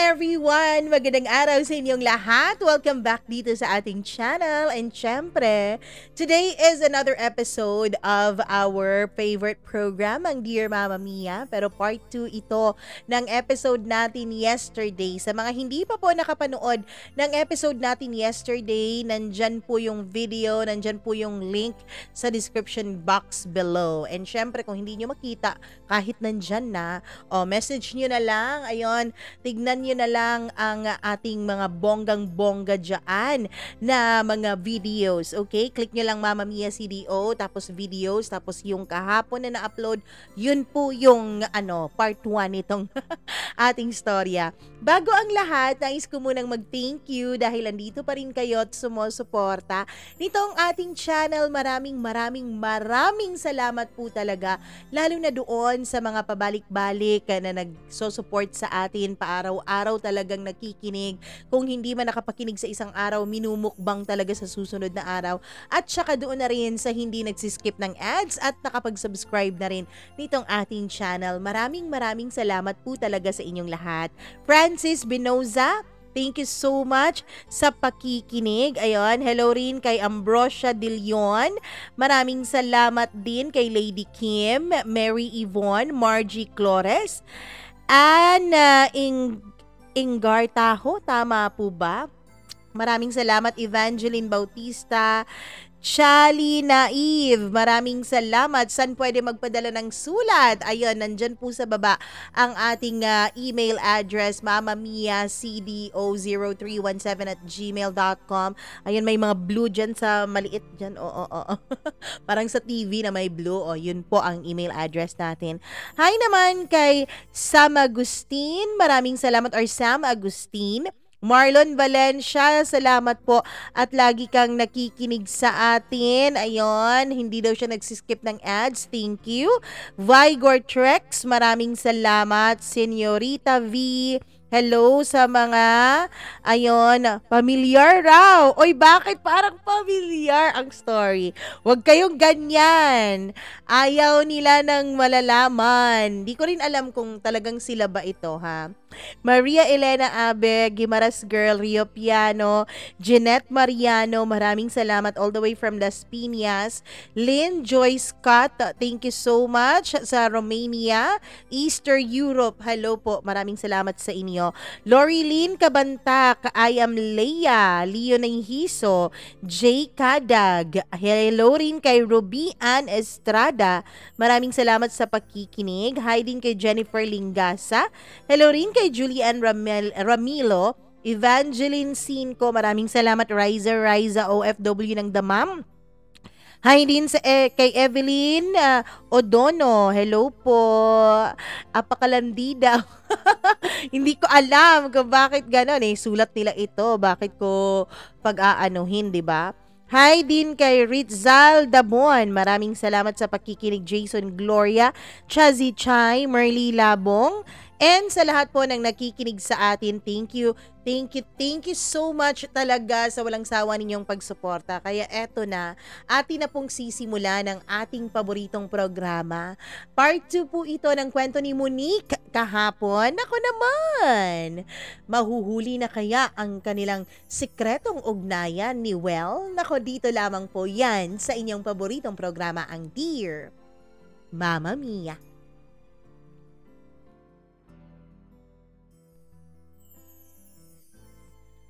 everyone! Magandang araw sa inyong lahat. Welcome back dito sa ating channel. And syempre, today is another episode of our favorite program, ang Dear Mama Mia. Pero part 2 ito ng episode natin yesterday. Sa mga hindi pa po nakapanood ng episode natin yesterday, nandyan po yung video, nandyan po yung link sa description box below. And syempre, kung hindi nyo makita, kahit nandyan na, message nyo na lang. Ayun, tignan nyo na lang ang ating mga bonggang-bongga dyan na mga videos. Okay? Click nyo lang Mama Mia CDO, tapos videos, tapos yung kahapon na na-upload, yun po yung part 1 nitong ating storya. Bago ang lahat, nais ko munang mag-thank you dahil andito pa rin kayo at sumusuporta nitong ating channel. Maraming salamat po talaga, lalo na doon sa mga pabalik-balik na nagso-support sa atin paaraw-araw, talagang nakikinig. Kung hindi man nakapakinig sa isang araw, minumukbang talaga sa susunod na araw. At saka doon na rin sa hindi nagsiskip ng ads at nakapag-subscribe na rin nitong ating channel. Maraming salamat po talaga sa inyong lahat. Francis Binoza, thank you so much sa pakikinig. Ayun, hello rin kay Ambrosia De Leon. Maraming salamat din kay Lady Kim, Mary Yvonne, Margie Flores, Anna Ingartaho, tama po ba? Maraming salamat Evangeline Bautista, Chali Naive, maraming salamat. Saan pwede magpadala ng sulat? Ayun, nandyan po sa baba ang ating email address, mamamia.cdo0317@gmail.com. Ayun, may mga blue dyan sa maliit dyan. Parang sa TV na may blue. Yun po ang email address natin. Hi naman kay Sam Agustin. Maraming salamat, or Sam Agustin. Marlon Valencia, salamat po at lagi kang nakikinig sa atin. Ayun, hindi daw siya nagsiskip ng ads. Thank you. Vigor Trex, maraming salamat. Senyorita V, hello sa mga, ayun, pamilyar raw. Oy, bakit parang pamilyar ang story? Huwag kayong ganyan. Ayaw nila ng malalaman. Di ko rin alam kung talagang sila ba ito, ha? Maria Elena Abe, Gimaras Girl, Rio Piano, Jeanette Mariano, maraming salamat all the way from Las Piñas. Lynn Joy Scott, thank you so much sa Romania, Eastern Europe, hello po, maraming salamat sa inyo. Lori Lynn Kabantak, I am Leia, Leonay Hiso, Jay Kadag, hello rin kay Ruby Ann Estrada, maraming salamat sa pakikinig. Hi din kay Jennifer Lingasa, hello rin kay Julian Ramilo, Evangeline Cinco, maraming salamat. Riza OFW ng Damam. Hi din sa kay Evelyn Odono, hello po. Apakalandi daw. Hindi ko alam kung bakit gano'n sulat nila ito, bakit ko pag-aanuhin, di ba? Hi din kay Ritzal Dabon. Maraming salamat sa pakikinig. Jason Gloria, Chazi Chai, Merly Labong, and sa lahat po ng nakikinig sa atin, thank you so much talaga sa walang sawa ninyong pagsuporta. Kaya eto na, atin na pong sisimula ng ating paboritong programa. Part 2 po ito ng kwento ni Monique kahapon. Ako naman, mahuhuli na kaya ang kanilang sikretong ugnayan ni Well? Nako, dito lamang po yan sa inyong paboritong programa, ang Dear Mama Mia.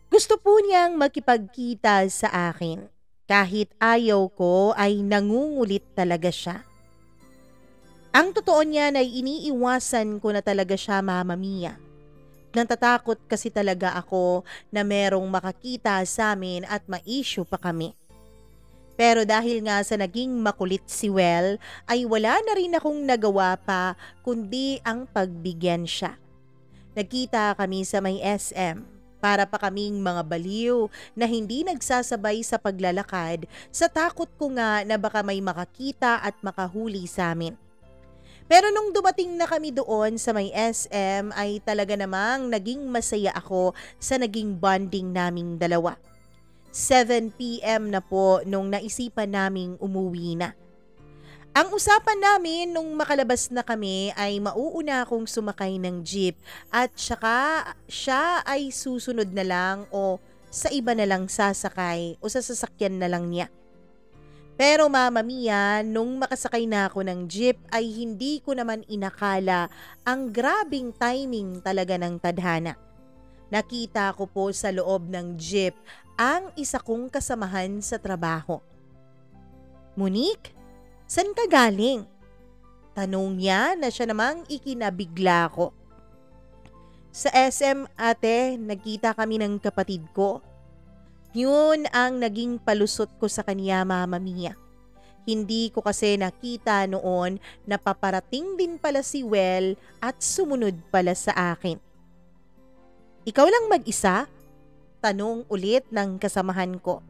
Gusto po niyang makipagkita sa akin. Kahit ayaw ko ay nangungulit talaga siya. Ang totoo niyan ay iniiwasan ko na talaga siya, Mama Mia. Natatakot kasi talaga ako na merong makakita sa amin at ma-issue pa kami. Pero dahil nga sa naging makulit si Well, ay wala na rin akong nagawa pa kundi ang pagbigyan siya. Nagkita kami sa may SM. Para pa kaming mga baliw na hindi nagsasabay sa paglalakad sa takot ko nga na baka may makakita at makahuli sa amin. Pero nung dumating na kami doon sa may SM ay talaga namang naging masaya ako sa naging bonding naming dalawa. 7 PM na po nung naisipan naming umuwi na. Ang usapan namin nung makalabas na kami ay mauuna akong sumakay ng jeep at saka siya ay susunod na lang o sa iba na lang sasakay o sa sasakyan na lang niya. Pero Mama Mia, nung makasakay na ako ng jeep ay hindi ko naman inakala ang grabing timing talaga ng tadhana. Nakita ko po sa loob ng jeep ang isa kong kasamahan sa trabaho. Monique, saan ka galing? Tanong niya na siya namang ikinabigla ko. Sa SM ate, nagkita kami ng kapatid ko. Yun ang naging palusot ko sa kanya, Mama Mia. Hindi ko kasi nakita noon na paparating din pala si Well at sumunod pala sa akin. Ikaw lang mag-isa? Tanong ulit ng kasamahan ko.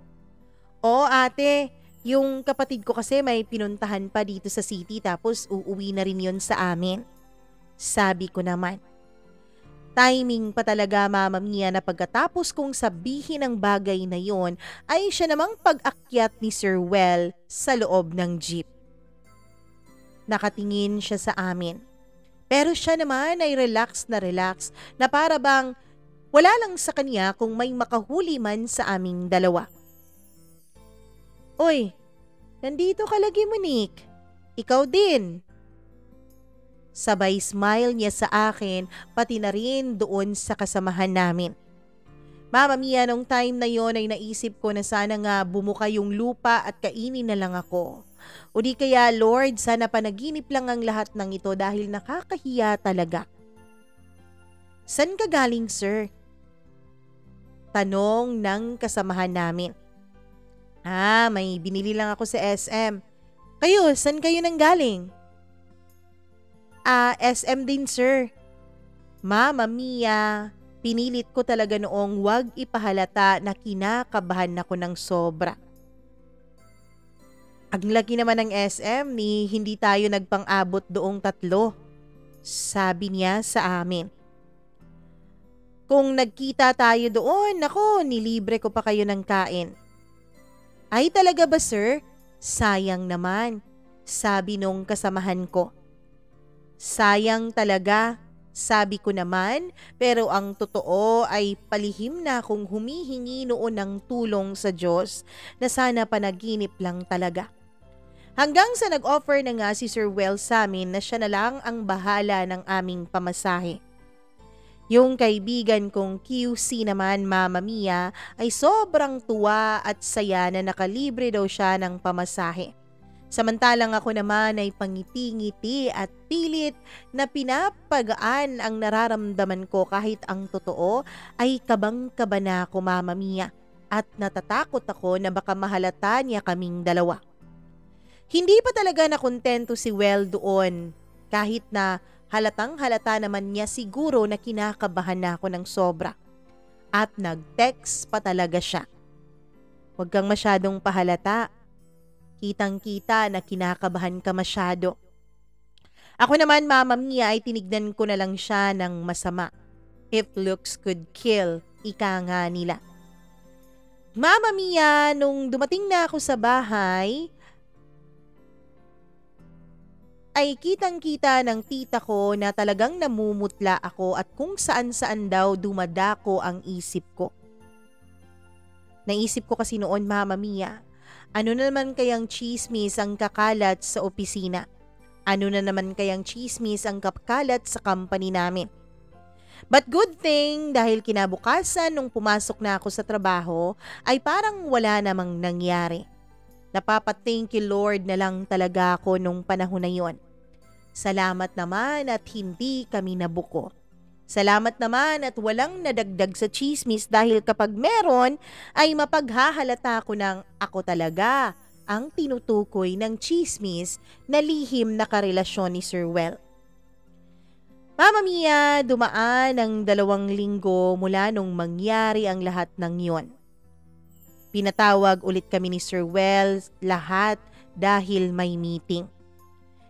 Oo ate, yung kapatid ko kasi may pinuntahan pa dito sa city tapos uuwi na rin yun sa amin. Sabi ko naman. Timing pa talaga Mama Mia na pagkatapos kong sabihin ang bagay na yon ay siya namang pag-akyat ni Sir Well sa loob ng jeep. Nakatingin siya sa amin. Pero siya naman ay relax na para bang wala lang sa kanya kung may makahuli man sa aming dalawa. Oy, nandito ka lagi Monique. Ikaw din. Sabay smile niya sa akin pati na rin doon sa kasamahan namin. Mama Mia, nung time na yon ay naisip ko na sana nga bumuka yung lupa at kainin na lang ako. O di kaya Lord, sana panaginip lang ang lahat ng ito dahil nakakahiya talaga. San ka galing sir? Tanong ng kasamahan namin. May binili lang ako sa SM. Kayo, san kayo nang galing? SM din sir. Mama Mia, pinilit ko talaga noong wag ipahalata na kinakabahan ako ng sobra. Ang laki naman ng SM ni hindi tayo nagpang-abot doong 3. Sabi niya sa amin. Kung nagkita tayo doon, nako, nilibre ko pa kayo ng kain. Ay talaga ba sir? Sayang naman, sabi nung kasamahan ko. Sayang talaga, sabi ko naman, pero ang totoo ay palihim na akong humihingi noon ng tulong sa Diyos na sana panaginip lang talaga. Hanggang sa nag-offer na nga si Sir Well sa amin na siya na lang ang bahala ng aming pamasahe. Yung kaibigan kong QC naman, Mama Mia, ay sobrang tuwa at saya na nakalibre daw siya ng pamasahe. Samantalang ako naman ay pangiti-ngiti at pilit na pinapagaan ang nararamdaman ko kahit ang totoo ay kabang-kaba na ako Mama Mia at natatakot ako na baka mahalata niya kaming dalawa. Hindi pa talaga nakontento si Well doon kahit na halatang halata naman niya siguro na kinakabahan na ako ng sobra. At nag-text pa talaga siya. Huwag kang masyadong pahalata. Kitang-kita na kinakabahan ka masyado. Ako naman Mama Mia ay tinignan ko na lang siya ng masama. If looks could kill, ika nga nila. Mama Mia, nung dumating na ako sa bahay, ay kitang-kita ng tita ko na talagang namumutla ako at kung saan-saan daw dumadako ang isip ko. Naisip ko kasi noon Mama Mia, ano na naman kayang chismis ang kakalat sa opisina? Ano na naman kayang chismis ang kakalat sa company namin? But good thing dahil kinabukasan nung pumasok na ako sa trabaho ay parang wala namang nangyari. Napapa-thank you Lord na lang talaga ako nung panahon na yon. Salamat naman at hindi kami nabuko. Salamat naman at walang nadagdag sa chismis dahil kapag meron ay mapaghahalata ko ng ako talaga ang tinutukoy ng chismis na lihim na karelasyon ni Sir Well. Mama Mia, dumaan ang 2 linggo mula nung mangyari ang lahat ng yon. Pinatawag ulit kami ni Sir Well lahat dahil may meeting.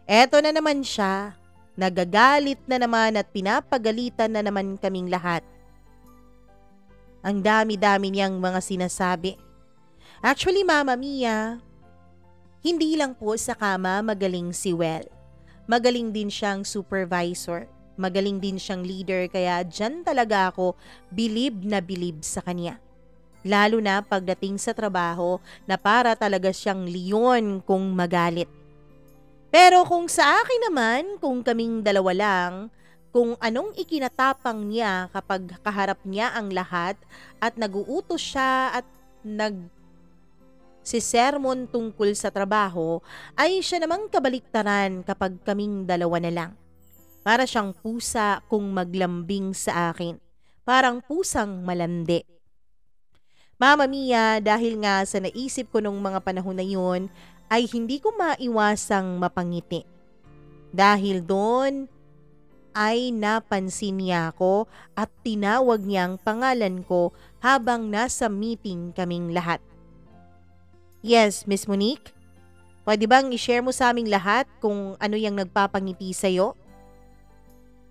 Eto na naman siya. Nagagalit na naman at pinapagalitan na naman kaming lahat. Ang dami-dami niyang mga sinasabi. Actually, Mama Mia, Hindi lang po sa kama magaling si Well. Magaling din siyang supervisor. Magaling din siyang leader kaya dyan talaga ako bilib sa kanya. Lalo na pagdating sa trabaho na para talaga siyang leon kung magalit. Pero kung sa akin naman, kung kaming dalawa lang, kung anong ikinatapang niya kapag kaharap niya ang lahat at naguutos siya at si sermon tungkol sa trabaho, ay siya namang kabaliktaran kapag kaming dalawa na lang. Para siyang pusa kung maglambing sa akin. Parang pusang malandi. Mama Mia, dahil nga sa naisip ko nung mga panahon na yun, ay hindi ko maiwasang mapangiti. Dahil doon ay napansin niya ako at tinawag niya ang pangalan ko habang nasa meeting kaming lahat. Yes, Miss Monique? Pwede bang i-share mo sa aming lahat kung ano yung nagpapangiti sa'yo?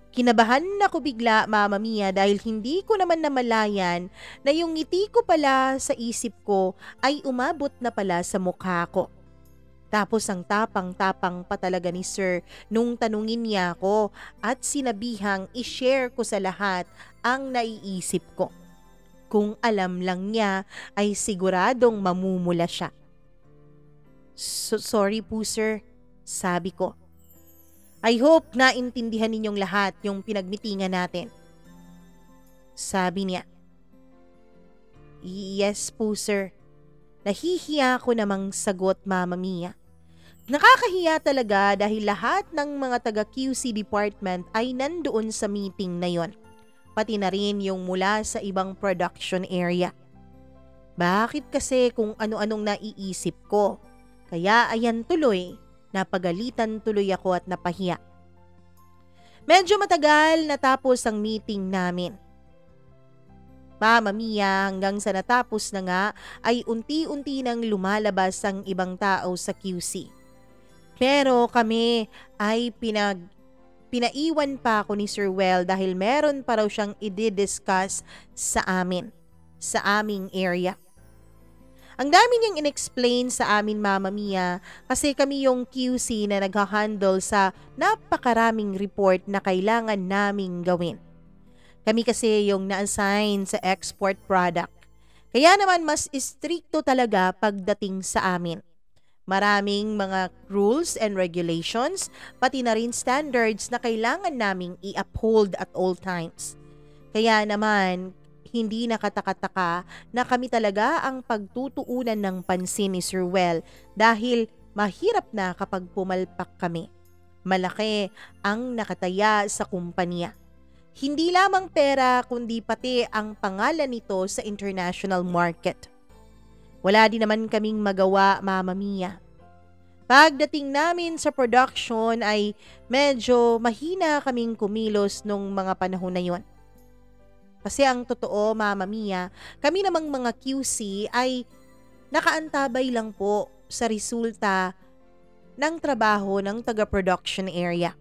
Kinabahan ako bigla, Mama Mia, dahil hindi ko naman namalayan na yung ngiti ko pala sa isip ko ay umabot na pala sa mukha ko. Tapos ang tapang-tapang pa talaga ni Sir nung tanungin niya ako at sinabihang i-share ko sa lahat ang naiisip ko. Kung alam lang niya ay siguradong mamumula siya. Sorry po sir, sabi ko. I hope na intindihan ninyong lahat yung pinagmitingan natin. Sabi niya. Yes po sir. Nahihiya ko namang sagot, Mama Mia. Nakakahiya talaga dahil lahat ng mga taga QC department ay nandoon sa meeting na yon. Pati na rin yung mula sa ibang production area. Bakit kasi kung ano-anong naiisip ko? Kaya ayan tuloy, napagalitan tuloy ako at napahiya. Medyo matagal natapos ang meeting namin. Mama Mia, hanggang sa natapos na nga ay unti-unti nang lumalabas ang ibang tao sa QC. Pero kami ay pinaiwan pa ako ni Sir Well dahil meron pa raw siyang i-discuss sa amin, sa aming area. Ang dami niyang in-explain sa amin, Mama Mia, kasi kami yung QC na nag-handle sa napakaraming report na kailangan naming gawin. Kami kasi yung na-assign sa export product. Kaya naman mas istrikto talaga pagdating sa amin. Maraming mga rules and regulations, pati na rin standards na kailangan naming i-uphold at all times. Kaya naman, hindi nakataka-taka na kami talaga ang pagtutuunan ng pansin ni Sir Well dahil mahirap na kapag pumalpak kami. Malaki ang nakataya sa kumpanya. Hindi lamang pera kundi pati ang pangalan nito sa international market. Wala din naman kaming magawa, Mama Mia. Pagdating namin sa production ay medyo mahina kaming kumilos nung mga panahon na yon. Kasi ang totoo, Mama Mia, kami namang mga QC ay nakaantabay lang po sa resulta ng trabaho ng taga-production area.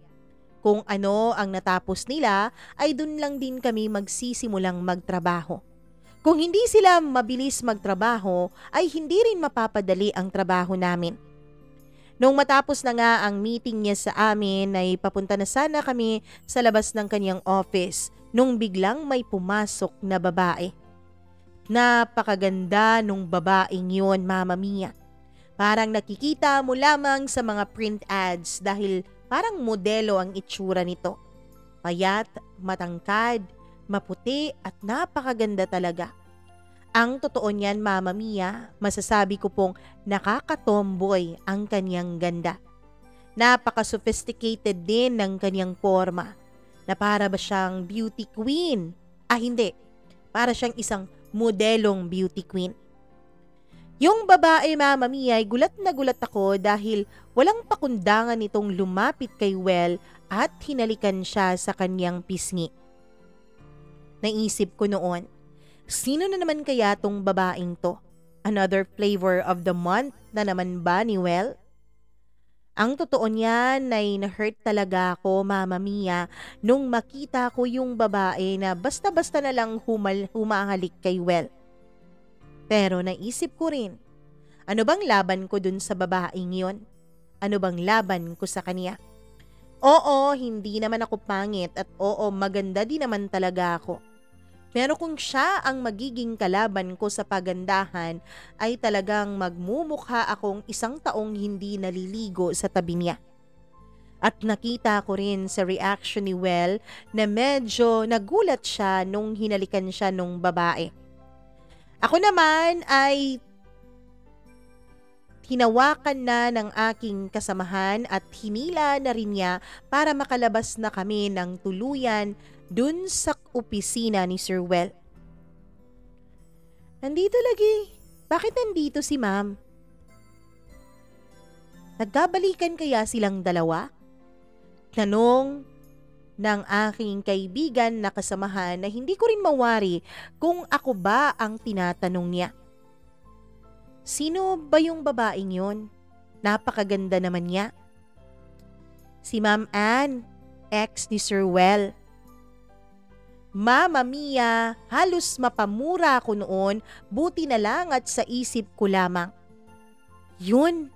Kung ano ang natapos nila, ay dun lang din kami magsisimulang magtrabaho. Kung hindi sila mabilis magtrabaho, ay hindi rin mapapadali ang trabaho namin. Nung matapos na nga ang meeting niya sa amin, ay papunta na sana kami sa labas ng kanyang office nung biglang may pumasok na babae. Napakaganda nung babaeng yun, Mama Mia. Parang nakikita mo lamang sa mga print ads dahil parang modelo ang itsura nito. Payat, matangkad, maputi at napakaganda talaga. Ang totoo niyan, Mama Mia, masasabi ko pong nakakatomboy ang kanyang ganda. Napaka-sophisticated din ng kanyang forma. Na para ba siyang beauty queen? Hindi. Para siyang isang modelong beauty queen. Yung babae, Mama Mia, ay gulat na gulat ako dahil walang pakundangan itong lumapit kay Well at hinalikan siya sa kanyang pisngi. Naisip ko noon, sino na naman kaya tong babaeng to? Another flavor of the month na naman ba ni Well? Ang totoo niyan ay na-hurt talaga ako, Mama Mia, nung makita ko yung babae na basta-basta na lang humahalik kay Well. Pero naisip ko rin, Ano bang laban ko dun sa babaeng yon? Ano bang laban ko sa kanya? Oo, hindi naman ako pangit at oo, maganda din naman talaga ako. Pero kung siya ang magiging kalaban ko sa pagandahan, ay talagang magmumukha akong isang taong hindi naliligo sa tabi niya. At nakita ko rin sa reaction ni Well na medyo nagulat siya nung hinalikan siya nung babae. Ako naman ay hinawakan na ng aking kasamahan at hinila na rin niya para makalabas na kami ng tuluyan dun sa opisina ni Sir Well. Nandito lagi. Bakit nandito si ma'am? Nagkabalikan kaya silang dalawa? Tanong ng aking kaibigan na kasamahan na hindi ko rin mawari kung ako ba ang tinatanong niya. Sino ba yung babaeng yun? Napakaganda naman niya. Si Ma'am Ann, ex ni Sir Well. Mama Mia, halos mapamura ko noon, buti na lang at sa isip ko lamang. Yun,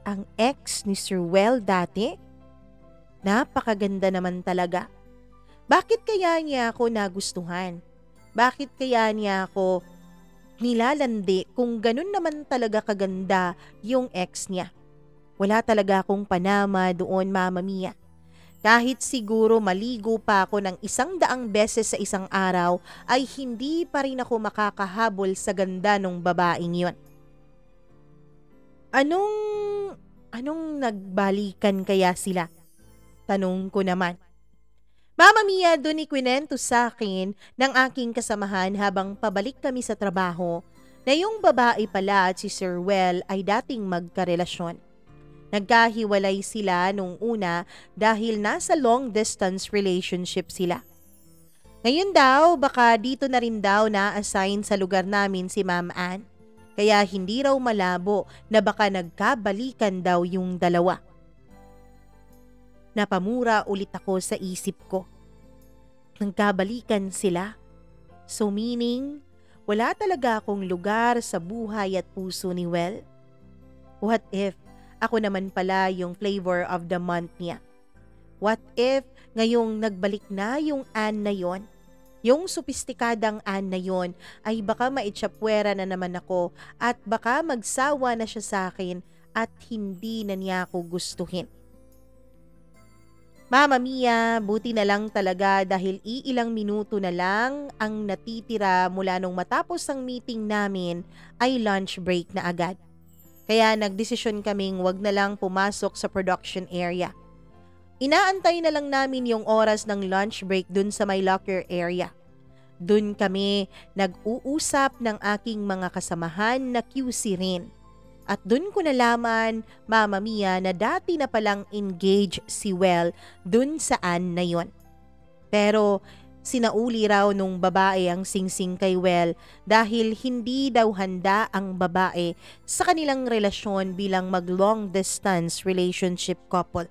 ang ex ni Sir Well dati? Napakaganda naman talaga. Bakit kaya niya ako nagustuhan? Bakit kaya niya ako nilalandi kung ganun naman talaga kaganda yung ex niya? Wala talaga akong panama doon, Mama Mia. Kahit siguro maligo pa ako ng 100 beses sa isang araw, ay hindi pa rin ako makakahabol sa ganda ng babaeng yon. Anong nagbalikan kaya sila? Tanong ko naman. Mama Mia, doon ikwinento sa akin ng aking kasamahan habang pabalik kami sa trabaho na yung babae pala at si Sir Well ay dating magkarelasyon. Nagkahiwalay sila nung una dahil nasa long distance relationship sila. Ngayon daw, baka dito na rin daw na-assign sa lugar namin si Ma'am Ann. Kaya hindi raw malabo na baka nagkabalikan daw yung dalawa. Napamura ulit ako sa isip ko. Nagkabalikan sila. So meaning, wala talaga akong lugar sa buhay at puso ni Well. What if ako naman pala yung flavor of the month niya? What if ngayong nagbalik na yung Ann na yon, yung sopistikadang Ann na yon, ay baka maitsapwera na naman ako at baka magsawa na siya sa akin at hindi na niya ako gustuhin. Mama Mia, buti na lang talaga dahil iilang minuto na lang ang natitira mula nung matapos ang meeting namin ay lunch break na agad. Kaya nagdesisyon kaming wag na lang pumasok sa production area. Inaantay na lang namin yung oras ng lunch break dun sa may locker area. Dun kami nag-uusap ng aking mga kasamahan na QC rin. At dun ko nalaman, Mama Mia, na dati na palang engaged si Well dun sa Ann na yon. Pero sinauli raw nung babae ang singsing kay Well dahil hindi daw handa ang babae sa kanilang relasyon bilang mag-long distance relationship couple.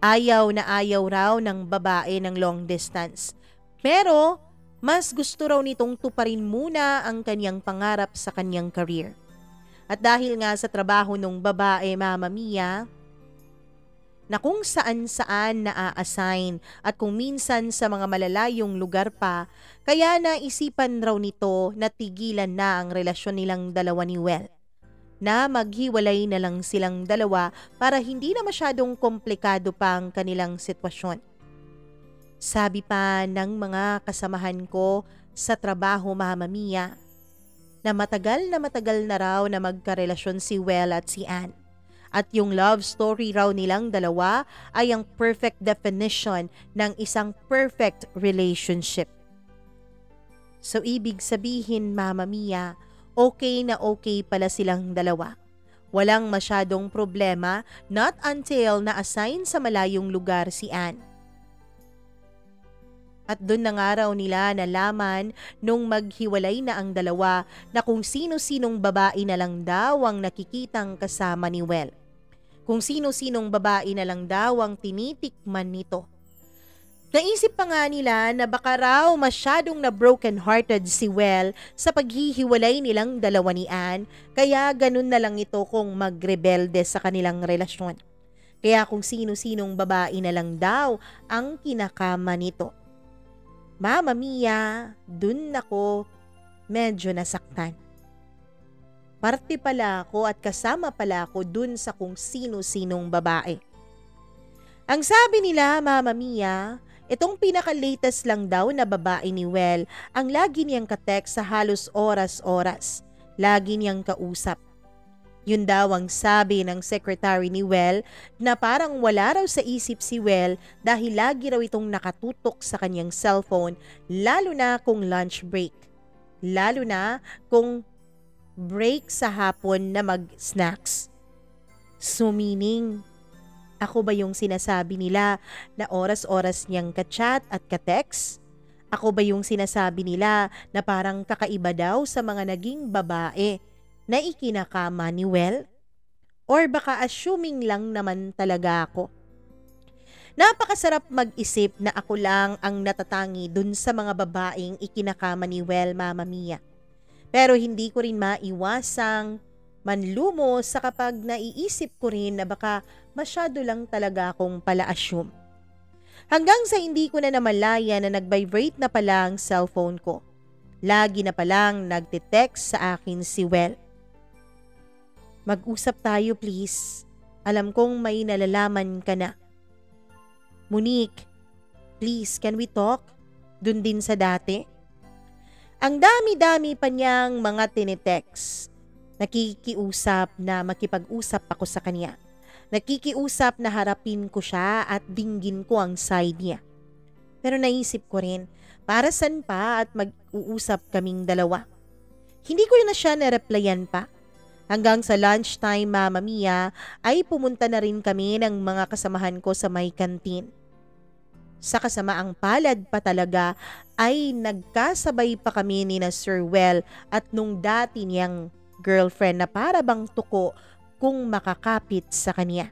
Ayaw na ayaw raw ng babae ng long distance. Pero mas gusto raw nitong tuparin muna ang kanyang pangarap sa kanyang career. At dahil nga sa trabaho nung babae, Mama Mia, na kung saan-saan na-assign at kung minsan sa mga malalayong lugar pa, kaya naisipan raw nito na tigilan na ang relasyon nilang dalawa ni Well. Na maghiwalay na lang silang dalawa para hindi na masyadong komplikado pa ang kanilang sitwasyon. Sabi pa ng mga kasamahan ko sa trabaho, Mama Mia, na matagal na raw na magkarelasyon si Well at si Ann. At yung love story raw nilang dalawa ay ang perfect definition ng isang perfect relationship. So ibig sabihin, Mama Mia, okay na okay pala silang dalawa. Walang masyadong problema not until na-assign sa malayong lugar si Ann. At doon na nga raw nila nalaman nung maghiwalay na ang dalawa na kung sino-sinong babae na lang daw ang nakikitang kasama ni Well. Kung sino-sinong babae na lang daw ang tinitikman nito. Naisip pa nga nila na baka raw masyadong na broken-hearted si Well sa paghihiwalay nilang dalawa ni Anne, kaya ganun na lang ito kung magrebelde sa kanilang relasyon. Kaya kung sino-sinong babae na lang daw ang kinakama nito. Mama Mia, dun ako medyo nasaktan. Parte pala ako at kasama pala ako dun sa kung sino-sinong babae. Ang sabi nila, Mama Mia, itong pinaka-latest lang daw na babae ni Well ang lagi niyang ka-text sa halos oras-oras. Lagi niyang kausap. Yun daw ang sabi ng secretary ni Well na parang wala raw sa isip si Well dahil lagi raw itong nakatutok sa kanyang cellphone lalo na kung lunch break. Lalo na kung break sa hapon na mag-snacks. So meaning, ako ba yung sinasabi nila na oras-oras niyang ka-chat at ka-text? Ako ba yung sinasabi nila na parang kakaiba daw sa mga naging babae na ikinakama ni Well? Or baka assuming lang naman talaga ako? Napakasarap mag-isip na ako lang ang natatangi dun sa mga babaeng ikinakama ni Well, Mama Mia. Pero hindi ko rin maiwasang manlumo sa kapag naiisip ko rin na baka masyado lang talaga akong pala-assume. Hanggang sa hindi ko na namalaya na nag-vibrate na pala ang cellphone ko. Lagi na palang nagte-text sa akin si Well. Mag-usap tayo please. Alam kong may nalalaman ka na. Monique, please can we talk? Dun din sa dati. Ang dami-dami pa niyang mga tinitext. Nakikiusap na makipag-usap ako sa kanya. Nakikiusap na harapin ko siya at dinggin ko ang side niya. Pero naisip ko rin, para saan pa at mag-uusap kaming dalawa? Hindi ko na siya na-replyan pa. Hanggang sa lunchtime, Mama Mia, ay pumunta na rin kami ng mga kasamahan ko sa may kantin. Sa kasamaang palad pa talaga ay nagkasabay pa kami ni na Sir Well at nung dati niyang girlfriend na para bang tuko kung makakapit sa kanya.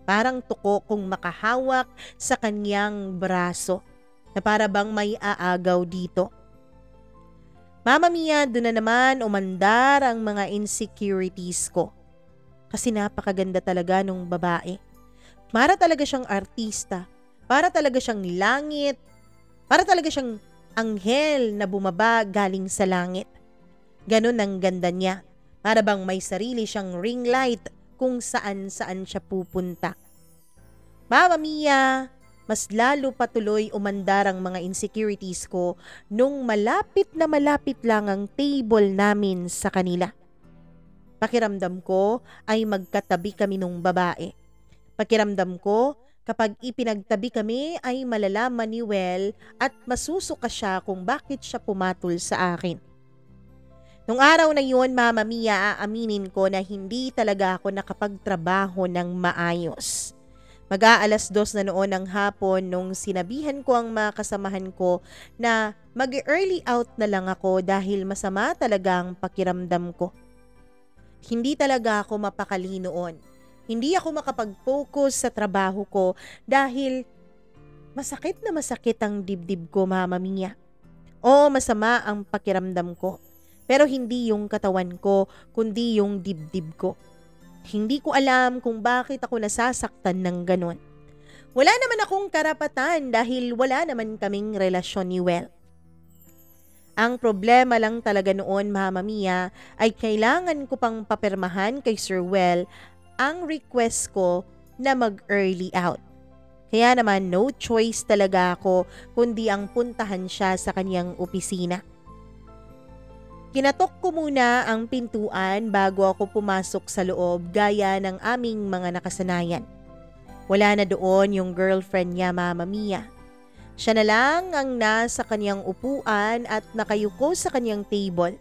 Parang tuko kung makahawak sa kanyang braso na para bang may aagaw dito. Mama Mia, doon na naman umandar ang mga insecurities ko. Kasi napakaganda talaga nung babae. Para talaga siyang artista. Para talaga siyang langit. Para talaga siyang anghel na bumaba galing sa langit. Ganon ang ganda niya. Para bang may sarili siyang ring light kung saan-saan siya pupunta. Mama Mia, mas lalo patuloy umandar ang mga insecurities ko nung malapit na malapit lang ang table namin sa kanila. Pakiramdam ko ay magkatabi kami nung babae. Pakiramdam ko kapag ipinagtabi kami ay malalaman ni Well at masusuka siya kung bakit siya pumatol sa akin. Nung araw na yun, Mama Mia, aaminin ko na hindi talaga ako nakapagtrabaho ng maayos. Mag-aalas 2 na noon ng hapon nung sinabihan ko ang mga kasamahan ko na mag-early out na lang ako dahil masama talaga ang pakiramdam ko. Hindi talaga ako mapakali noon. Hindi ako makapag-focus sa trabaho ko dahil masakit na masakit ang dibdib ko, Mama Mia. Oo, masama ang pakiramdam ko. Pero hindi yung katawan ko, kundi yung dibdib ko. Hindi ko alam kung bakit ako nasasaktan ng ganon. Wala naman akong karapatan dahil wala naman kaming relasyon ni Well. Ang problema lang talaga noon, Mama Mia, ay kailangan ko pang papirmahan kay Sir Well ang request ko na mag-early out. Kaya naman no choice talaga ako kundi ang puntahan siya sa kanyang opisina. Kinatok ko muna ang pintuan bago ako pumasok sa loob gaya ng aming mga nakasanayan. Wala na doon yung girlfriend niya, Mama Mia. Siya na lang ang nasa kanyang upuan at nakayuko sa kanyang table.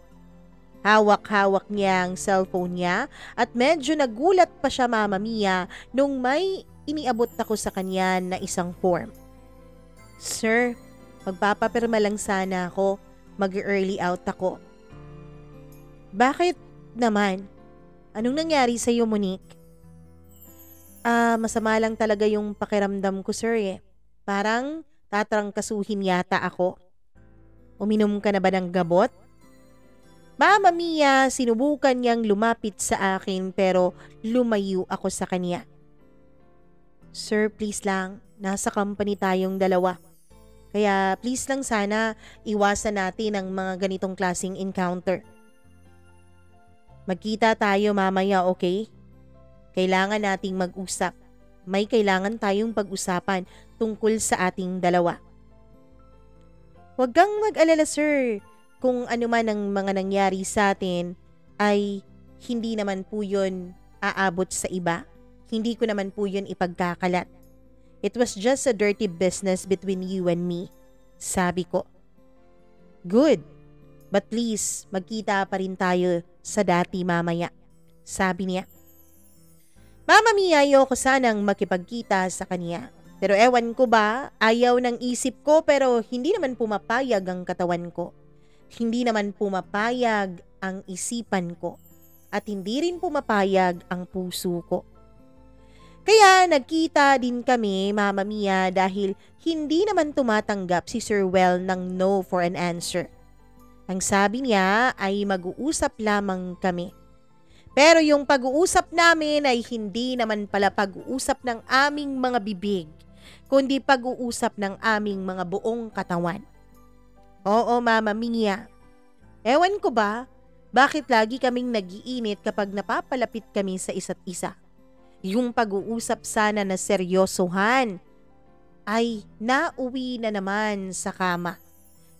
Hawak-hawak niya ang cellphone niya at medyo nagulat pa siya, Mama Mia, nung may iniabot ako sa kanya na isang form. Sir, magpapapirma lang sana ako. Mag-early out ako. Bakit naman? Anong nangyari sa'yo, Monique? Masama lang talaga yung pakiramdam ko, sir eh. Parang tatrangkasuhin yata ako. Uminom ka na ba ng gamot? Mama Mia, sinubukan niyang lumapit sa akin pero lumayo ako sa kanya. Sir, please lang, nasa company tayong dalawa. Kaya please lang sana iwasan natin ang mga ganitong klaseng encounter. Magkita tayo mamaya, okay? Kailangan nating mag-usap. May kailangan tayong pag-usapan tungkol sa ating dalawa. Huwag kang mag-alala, sir. Kung ano man ang mga nangyari sa atin ay hindi naman po yun aabot sa iba. Hindi ko naman po yun ipagkakalat. It was just a dirty business between you and me, sabi ko. Good, but please magkita pa rin tayo sa dati mamaya, sabi niya. Mama Mia, ayoko sanang makipagkita sa kanya. Pero ewan ko ba, ayaw ng isip ko pero hindi naman pumapayag ang katawan ko. Hindi naman pumapayag ang isipan ko at hindi rin pumapayag ang puso ko. Kaya nagkita din kami, Mama Mia, dahil hindi naman tumatanggap si Sir Well ng no for an answer. Ang sabi niya ay mag-uusap lamang kami. Pero yung pag-uusap namin ay hindi naman pala pag-uusap ng aming mga bibig, kundi pag-uusap ng aming mga buong katawan. Oo, Mama Mia. Ewan ko ba, bakit lagi kaming nag-iinit kapag napapalapit kami sa isa't isa? Yung pag-uusap sana na seryosohan ay nauwi na naman sa kama.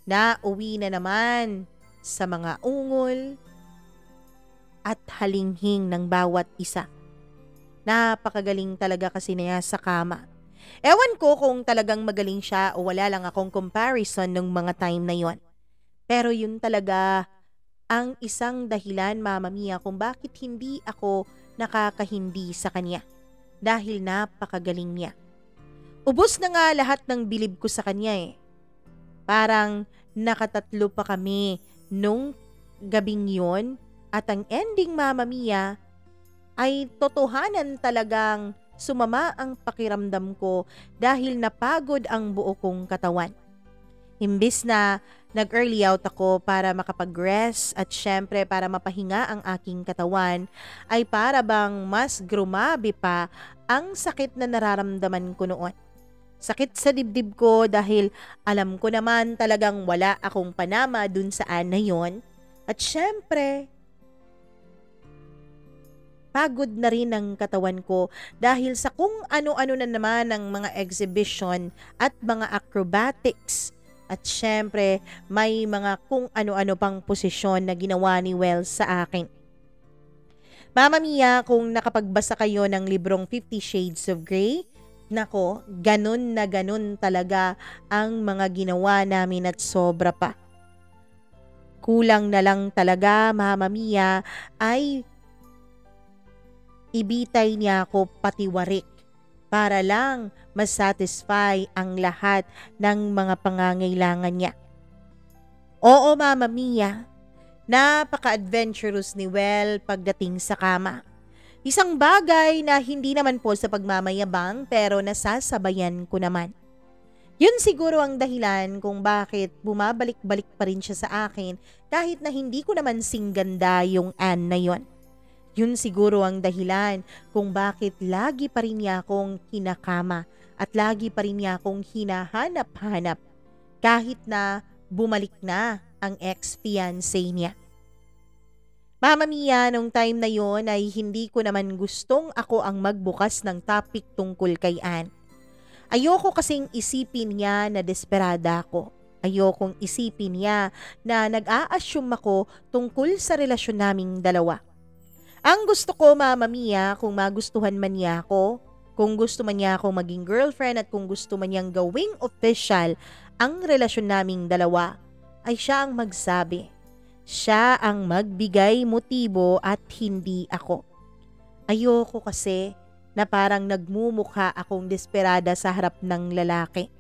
Nauwi na naman sa mga ungol at halinghing ng bawat isa. Napakagaling talaga kasi niya sa kama. Ewan ko kung talagang magaling siya o wala lang akong comparison ng mga time na yon. Pero yun talaga ang isang dahilan, Mama Mia, kung bakit hindi ako nakakahindi sa kanya. Dahil napakagaling niya. Ubos na nga lahat ng bilib ko sa kanya eh. Parang nakatatlo pa kami nung gabing yon at ang ending, Mama Mia, ay totohanan talagang sumama ang pakiramdam ko dahil napagod ang buo kong katawan. Imbis na nag-early out ako para makapag-rest at syempre para mapahinga ang aking katawan, ay para bang mas grumabi pa ang sakit na nararamdaman ko noon. Sakit sa dibdib ko dahil alam ko naman talagang wala akong panama dun saan na yon. At syempre, pagod na rin ang katawan ko dahil sa kung ano-ano na naman ang mga exhibition at mga acrobatics. At syempre, may mga kung ano-ano pang posisyon na ginawa ni Wells sa akin. Mama Mia, kung nakapagbasa kayo ng librong 50 Shades of Grey, nako, ganun na ganun talaga ang mga ginawa namin at sobra pa. Kulang na lang talaga, Mama Mia, ay ibitay niya ako patiwarik para lang masatisfy ang lahat ng mga pangangailangan niya. Oo, Mama Mia, napaka-adventurous ni Well pagdating sa kama. Isang bagay na hindi naman po sa pagmamayabang pero nasasabayan ko naman. Yun siguro ang dahilan kung bakit bumabalik-balik pa rin siya sa akin kahit na hindi ko naman singganda yung Anne na yon. Yun siguro ang dahilan kung bakit lagi pa rin niya akong kinakama at lagi pa rin niya akong hinahanap-hanap kahit na bumalik na ang ex-fiancé niya. Mama Mia, nung time na yon ay hindi ko naman gustong ako ang magbukas ng topic tungkol kay Anne. Ayoko kasing isipin niya na desperada ako. Ayokong isipin niya na nag-a-assume ako tungkol sa relasyon naming dalawa. Ang gusto ko, Mama Mia, kung magustuhan man niya ako, kung gusto man niya akong maging girlfriend at kung gusto man niyang gawing official ang relasyon naming dalawa, ay siya ang magsabi. Siya ang magbigay motibo at hindi ako. Ayoko kasi na parang nagmumukha akong desperada sa harap ng lalaki.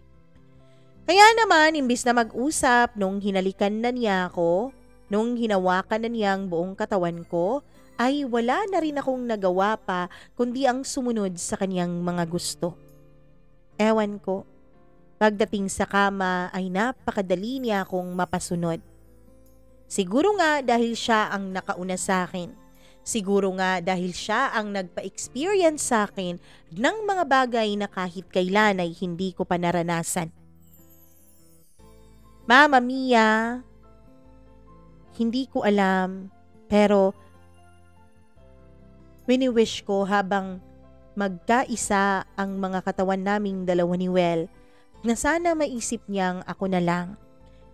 Kaya naman, imbis na mag-usap nung hinalikan na niya ako, nung hinawakan na niya ang buong katawan ko, ay wala na rin akong nagawa pa kundi ang sumunod sa kanyang mga gusto. Ewan ko, Pagdating sa kama ay napakadali niya akong mapasunod. Siguro nga dahil siya ang nakauna sa akin. Siguro nga dahil siya ang nagpa-experience sa akin ng mga bagay na kahit kailan ay hindi ko pa naranasan. Mama Mia, hindi ko alam, pero wini-wish ko habang magkaisa ang mga katawan naming dalawa ni Well, na sana maisip niyang ako na lang.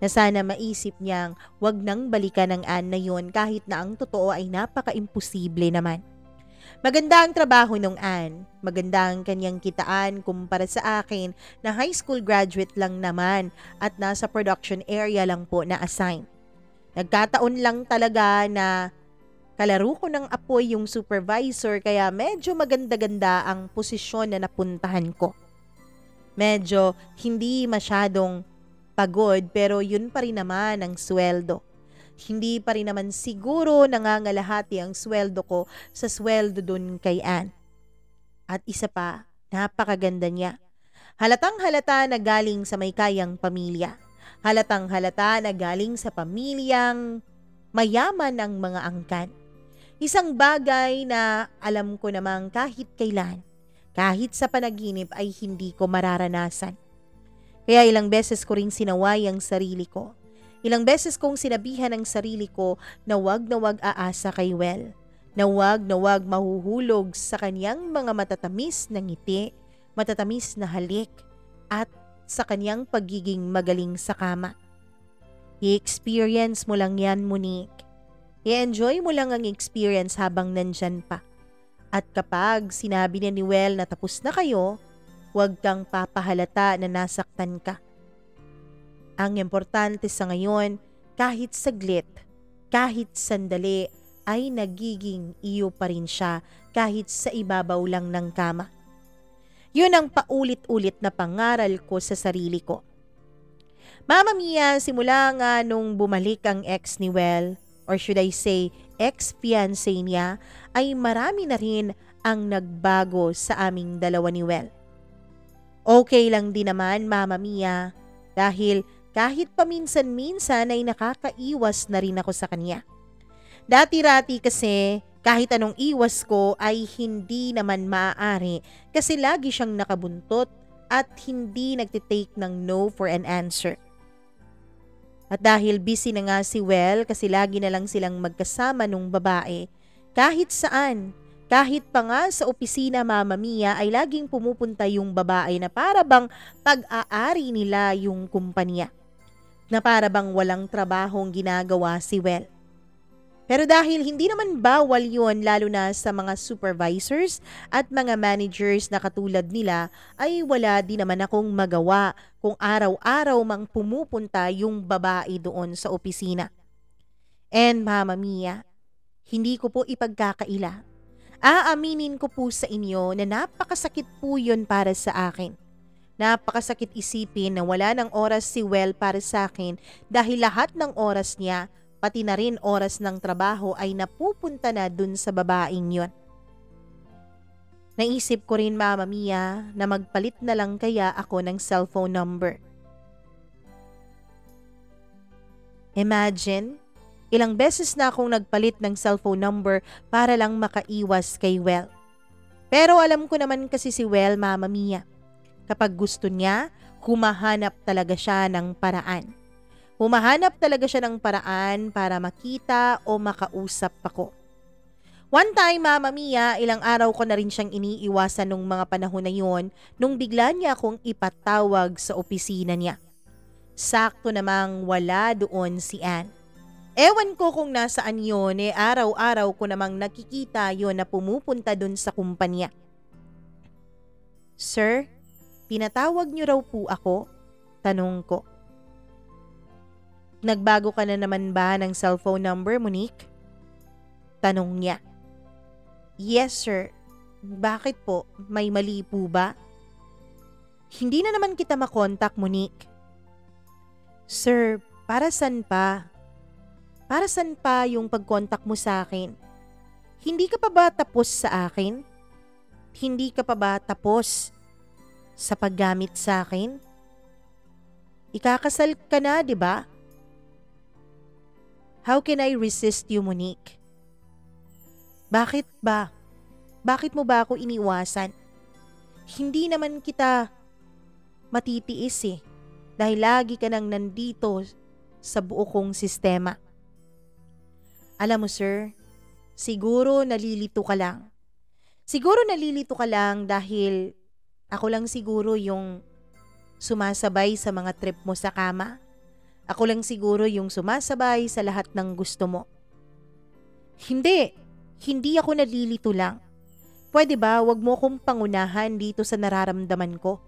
Na sana maisip niyang wag nang balikan ang Ann na yun kahit na ang totoo ay napaka-imposible naman. Maganda ang trabaho nung Ann. Maganda ang kanyang kitaan kumpara sa akin na high school graduate lang naman at nasa production area lang po na assign. Nagkataon lang talaga na kalaro ko ng apoy yung supervisor kaya medyo maganda-ganda ang posisyon na napuntahan ko. Medyo hindi masyadong pagod pero yun pa rin naman ang sweldo. Hindi pa rin naman siguro nangangalahati ang sweldo ko sa sweldo dun kay Ann. At isa pa, napakaganda niya. Halatang halata na galing sa may kayang pamilya. Halatang halata na galing sa pamilyang mayaman ang mga angkan. Isang bagay na alam ko namang kahit kailan, kahit sa panaginip ay hindi ko mararanasan. Kaya ilang beses ko ring sinaway ang sarili ko. Ilang beses kong sinabihan ang sarili ko na wag aasa kay Well. Na wag mahuhulog sa kanyang mga matatamis na ngiti, matatamis na halik, at sa kanyang pagiging magaling sa kama. I-experience mo lang yan, Monique. I-enjoy mo lang ang experience habang nandyan pa. At kapag sinabi ni Well na tapos na kayo, huwag kang papahalata na nasaktan ka. Ang importante sa ngayon, kahit saglit, kahit sandali, ay nagiging iyo pa rin siya kahit sa ibabaw lang ng kama. Yun ang paulit-ulit na pangaral ko sa sarili ko. Mama Mia, simula nga nung bumalik ang ex ni Well, or should I say ex-fiancé niya, ay marami na rin ang nagbago sa aming dalawa ni Well. Okay lang din naman, Mama Mia, dahil kahit paminsan-minsan ay nakakaiwas na rin ako sa kanya. Dati-rati kasi kahit anong iwas ko ay hindi naman maaari kasi lagi siyang nakabuntot at hindi nagtitake ng no for an answer. At dahil busy na nga si Well kasi lagi na lang silang magkasama nung babae, kahit saan, kahit pa nga sa opisina, Mama Mia, ay laging pumupunta yung babae na para bang pag-aari nila yung kumpanya. Na para bang walang trabahong ginagawa si Well. Pero dahil hindi naman bawal yun lalo na sa mga supervisors at mga managers na katulad nila, ay wala din naman akong magawa kung araw-araw mang pumupunta yung babae doon sa opisina. And Mama Mia, hindi ko po ipagkakaila. Aaminin ko po sa inyo na napakasakit po yun para sa akin. Napakasakit isipin na wala ng oras si Well para sa akin dahil lahat ng oras niya, pati na rin oras ng trabaho ay napupunta na dun sa babaeng yon. Naisip ko rin, Mama Mia, na magpalit na lang kaya ako ng cellphone number. Imagine, ilang beses na akong nagpalit ng cellphone number para lang makaiwas kay Well. Pero alam ko naman kasi si Well, Mama Mia. Kapag gusto niya, humahanap talaga siya ng paraan. Humahanap talaga siya ng paraan para makita o makausap ako. One time, Mama Mia, ilang araw ko na rin siyang iniiwasan nung mga panahon na yon nung bigla niya akong ipatawag sa opisina niya. Sakto namang wala doon si Ann. Ewan ko kung nasaan yon, araw-araw ko namang nakikita yon na pumupunta doon sa kumpanya. Sir, pinatawag niyo raw po ako? Tanong ko. Nagbago ka na naman ba ng cellphone number, Monique? Tanong niya. Yes, sir. Bakit po? May mali po ba? Hindi na naman kita makontak, Monique. Sir, para saan pa? Para saan pa yung pagkontak mo sa akin? Hindi ka pa ba tapos sa akin? Hindi ka pa ba tapos sa paggamit sa akin? Ikakasal ka na, di ba? How can I resist you, Monique? Bakit ba? Bakit mo ba ako iniwasan? Hindi naman kita matitiis dahil lagi ka nang nandito sa buo kong sistema. Alam mo sir, siguro nalilito ka lang. Siguro nalilito ka lang dahil ako lang siguro yung sumasabay sa mga trip mo sa kama. Ako lang siguro yung sumasabay sa lahat ng gusto mo. Hindi ako nalilito lang. Pwede ba wag mo akong pangunahan dito sa nararamdaman ko?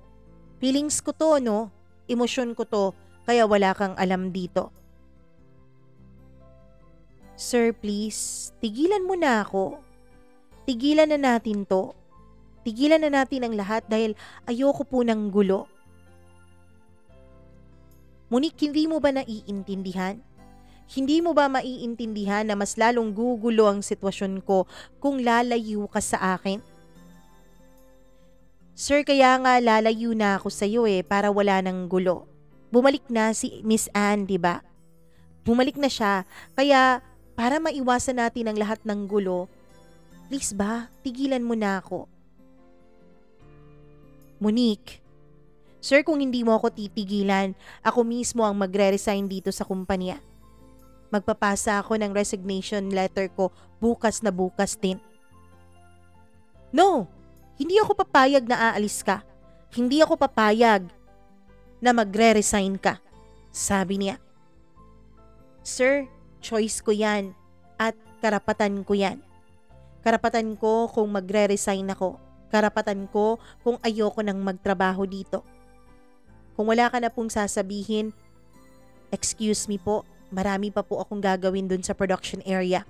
Feelings ko to, no? Emosyon ko to, kaya wala kang alam dito. Sir, please, tigilan mo na ako. Tigilan na natin to. Tigilan na natin ang lahat dahil ayoko po ng gulo. Monique, hindi mo ba naiintindihan? Hindi mo ba maiintindihan na mas lalong gugulo ang sitwasyon ko kung lalayo ka sa akin? Sir, kaya nga lalayo na ako sa iyo para wala nang gulo. Bumalik na si Miss Anne, di ba? Bumalik na siya, kaya para maiwasan natin ang lahat ng gulo, please ba, tigilan mo na ako. Monique, sir, kung hindi mo ako titigilan, ako mismo ang magre-resign dito sa kumpanya. Magpapasa ako ng resignation letter ko bukas na bukas din. No, hindi ako papayag na aalis ka. Hindi ako papayag na magre-resign ka, sabi niya. Sir, choice ko yan at karapatan ko yan. Karapatan ko kung magre-resign ako. Karapatan ko kung ayoko nang magtrabaho dito. Kung wala ka na pong sasabihin, excuse me po, marami pa po akong gagawin dun sa production area.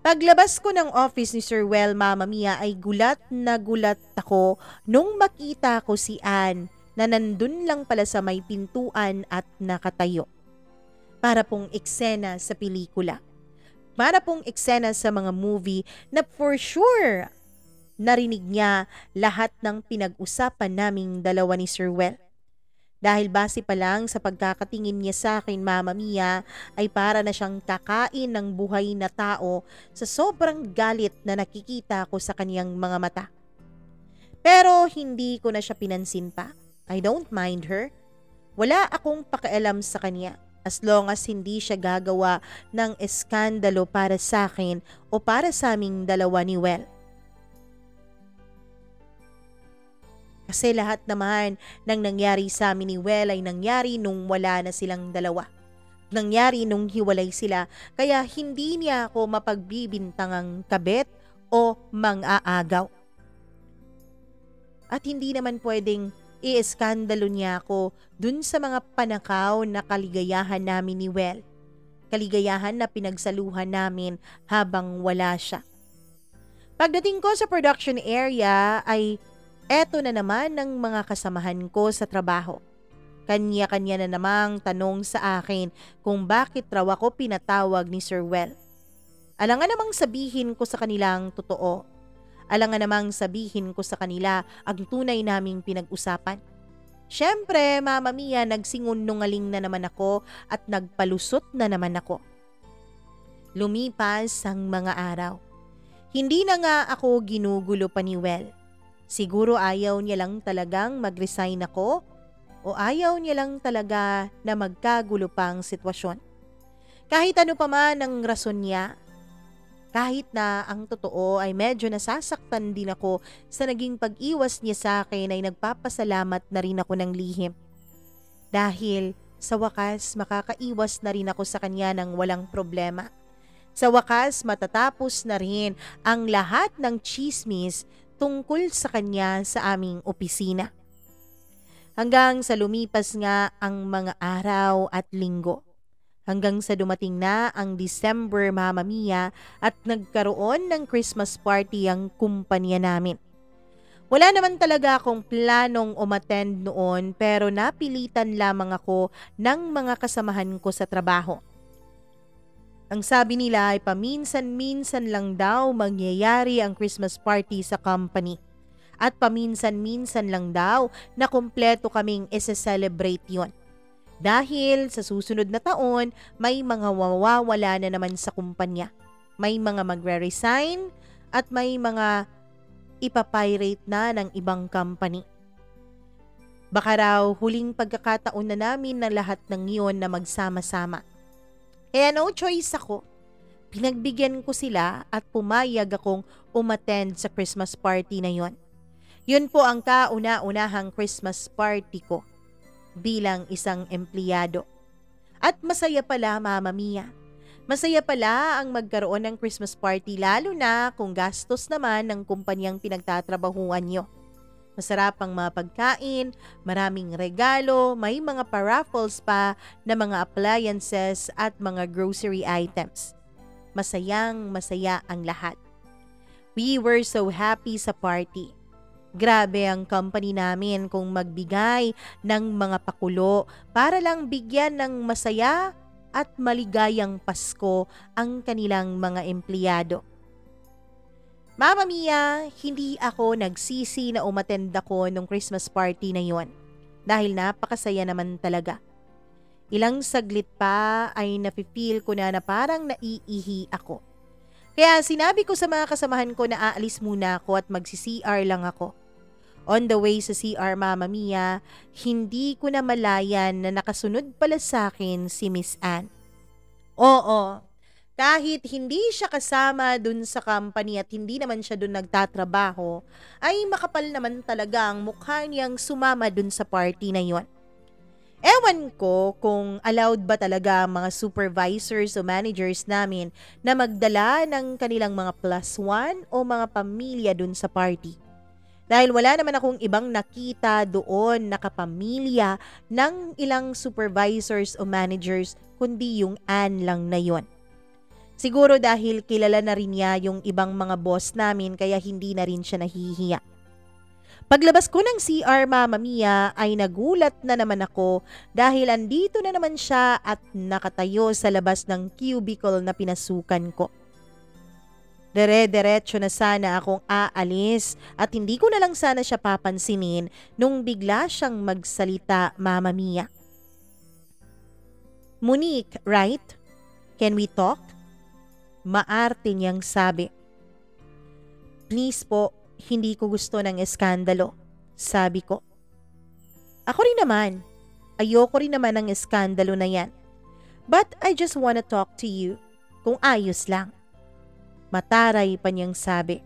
Paglabas ko ng office ni Sir Well, Mama Mia, ay gulat na gulat ako nung makita ko si Anne na nandun lang pala sa may pintuan at nakatayo. Para pong eksena sa pelikula. Para pong eksena sa mga movie na for sure narinig niya lahat ng pinag-usapan naming dalawa ni Sir Well. Dahil base pa lang sa pagkakatingin niya sa akin, Mama Mia, ay para na siyang kakain ng buhay na tao sa sobrang galit na nakikita ko sa kaniyang mga mata. Pero hindi ko na siya pinansin pa. I don't mind her. Wala akong pakialam sa kanya as long as hindi siya gagawa ng eskandalo para sa akin o para sa aming dalawa ni Well. Kasi lahat naman ng nangyari sa amin ni Well ay nangyari nung wala na silang dalawa. Nangyari nung hiwalay sila, kaya hindi niya ako mapagbibintangang kabet o mang-aagaw. At hindi naman pwedeng ieskandalo niya ako dun sa mga panakaw na kaligayahan namin ni Well. Kaligayahan na pinagsaluhan namin habang wala siya. Pagdating ko sa production area ay eto na naman ng mga kasamahan ko sa trabaho. Kanya-kanya na namang tanong sa akin kung bakit raw ako pinatawag ni Sir Well. Alangan namang sabihin ko sa kanilang totoo. Alangan namang sabihin ko sa kanila ang tunay naming pinag-usapan. Siyempre, Mama Mia, nagsinungaling na naman ako at nagpalusot na naman ako. Lumipas ang mga araw. Hindi na nga ako ginugulo pa ni Well. Siguro ayaw niya lang talagang mag-resign ako o ayaw niya lang talaga na magkagulo pa ang sitwasyon. Kahit ano pa man ang rason niya, kahit na ang totoo ay medyo nasasaktan din ako sa naging pag-iwas niya sa akin, ay nagpapasalamat na rin ako ng lihim. Dahil sa wakas makakaiwas na rin ako sa kanya ng walang problema. Sa wakas matatapos na rin ang lahat ng chismis tungkol sa kanya sa aming opisina. Hanggang sa lumipas nga ang mga araw at linggo. Hanggang sa dumating na ang December, Mama Mia, at nagkaroon ng Christmas party ang kumpanya namin. Wala naman talaga akong planong umattend noon, pero napilitan lamang ako ng mga kasamahan ko sa trabaho. Ang sabi nila ay paminsan-minsan lang daw mangyayari ang Christmas party sa company. At paminsan-minsan lang daw na kumpleto kaming isa-celebrate yon. Dahil sa susunod na taon, may mga mawawala na naman sa kumpanya. May mga magre-resign at may mga ipapirate na ng ibang company. Baka raw huling pagkakataon na namin na lahat ng iyon na magsama-sama. Kaya no choice ako. Pinagbigyan ko sila at pumayag akong umattend sa Christmas party na yon. Yun po ang kauna-unahang Christmas party ko bilang isang empleyado. At masaya pala, Mama Mia. Masaya pala ang magkaroon ng Christmas party lalo na kung gastos naman ng kumpanyang pinagtatrabahuan nyo. Masarap ang mga pagkain, maraming regalo, may mga paraffles pa na mga appliances at mga grocery items. Masayang masaya ang lahat. We were so happy sa party. Grabe ang company namin kung magbigay ng mga pakulo para lang bigyan ng masaya at maligayang Pasko ang kanilang mga empleyado. Mama Mia, hindi ako nagsisi na umattend ako nung Christmas party na yon dahil napakasaya naman talaga. Ilang saglit pa ay nafe-feel ko na parang naiihi ako. Kaya sinabi ko sa mga kasamahan ko na aalis muna ako at magsi-CR lang ako. On the way sa CR, Mama Mia, hindi ko na malayan na nakasunod pala sa akin si Miss Ann. Oo, kahit hindi siya kasama dun sa company at hindi naman siya dun nagtatrabaho, ay makapal naman talaga ang mukha niyang sumama dun sa party na yon. Ewan ko kung allowed ba talaga ang mga supervisors o managers namin na magdala ng kanilang mga +1 o mga pamilya dun sa party. Dahil wala naman akong ibang nakita doon na kapamilya ng ilang supervisors o managers kundi yung Ann lang na yon. Siguro dahil kilala na rin niya yung ibang mga boss namin kaya hindi na rin siya nahihiya. Paglabas ko ng CR, Mama Mia, ay nagulat na naman ako dahil andito na naman siya at nakatayo sa labas ng cubicle na pinasukan ko. Dire-diretso na sana akong aalis at hindi ko na lang sana siya papansinin nung bigla siyang magsalita, Mama Mia. Monique, right? Can we talk? Maarte niyang sabi. Please po, hindi ko gusto ng eskandalo, sabi ko. Ako rin naman. Ayoko rin naman ng eskandalo na yan. But I just wanna talk to you. Kung ayos lang. Mataray pa niyang sabi.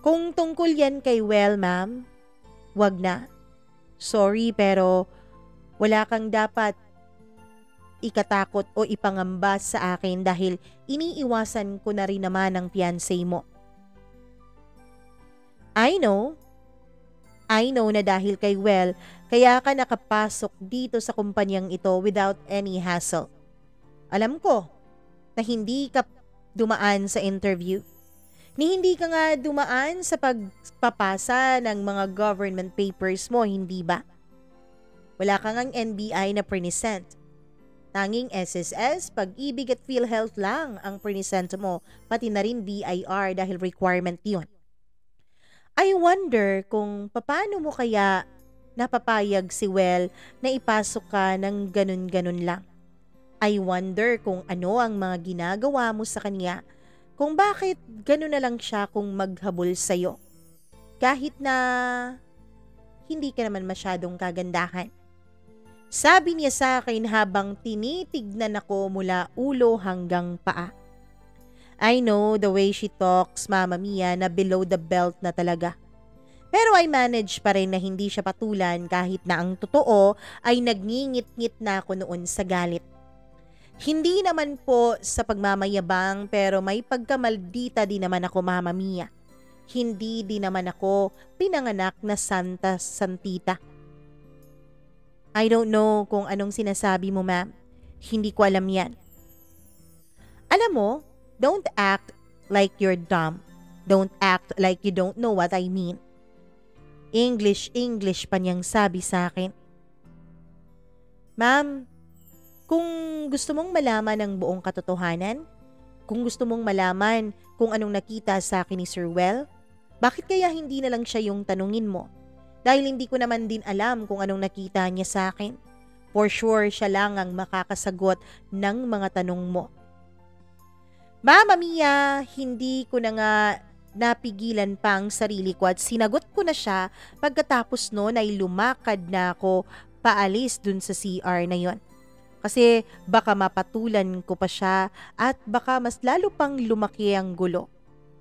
Kung tungkol yan kay Well, ma'am, wag na. Sorry pero wala kang dapat ikatakot o ipangamba sa akin dahil iniiwasan ko na rin naman ang fiancé mo. I know na dahil kay Well, kaya ka nakapasok dito sa kumpanyang ito without any hassle. Alam ko na hindi ka dumaan sa interview. Ni hindi ka nga dumaan sa pagpapasa ng mga government papers mo, hindi ba? Wala ka ngang NBI na present. Tanging SSS, Pag-ibig at PhilHealth lang ang present mo, pati na rin BIR dahil requirement yun. I wonder kung paano mo kaya napapayag si Well na ipasok ka ng ganun-ganun lang. I wonder kung ano ang mga ginagawa mo sa kanya, kung bakit ganun na lang siya kung maghabol sa'yo. Kahit na hindi ka naman masyadong kagandahan. Sabi niya sa akin habang tinitignan ako mula ulo hanggang paa. I know the way she talks, Mama Mia, na below the belt na talaga. Pero I manage pa rin na hindi siya patulan kahit na ang totoo ay nagngingit-ngit na ako noon sa galit. Hindi naman po sa pagmamayabang pero may pagkamaldita din naman ako, Mama Mia. Hindi din naman ako pinanganak na Santa Santita. I don't know kung anong sinasabi mo, ma'am. Hindi ko alam yan. Alam mo, don't act like you're dumb. Don't act like you don't know what I mean. English pa niyang sabi sa akin. Ma'am, kung gusto mong malaman ang buong katotohanan, kung gusto mong malaman kung anong nakita sa akin ni Sir Well, Bakit kaya hindi na lang siya yung tanungin mo? Dahil hindi ko naman din alam kung anong nakita niya sa akin. For sure, siya lang ang makakasagot ng mga tanong mo. Mama Mia, hindi ko na nga napigilan pang sarili ko at sinagot ko na siya pagkatapos noon ay lumakad na ako paalis dun sa CR na yon. Kasi baka mapatulan ko pa siya at baka mas lalo pang lumaki ang gulo.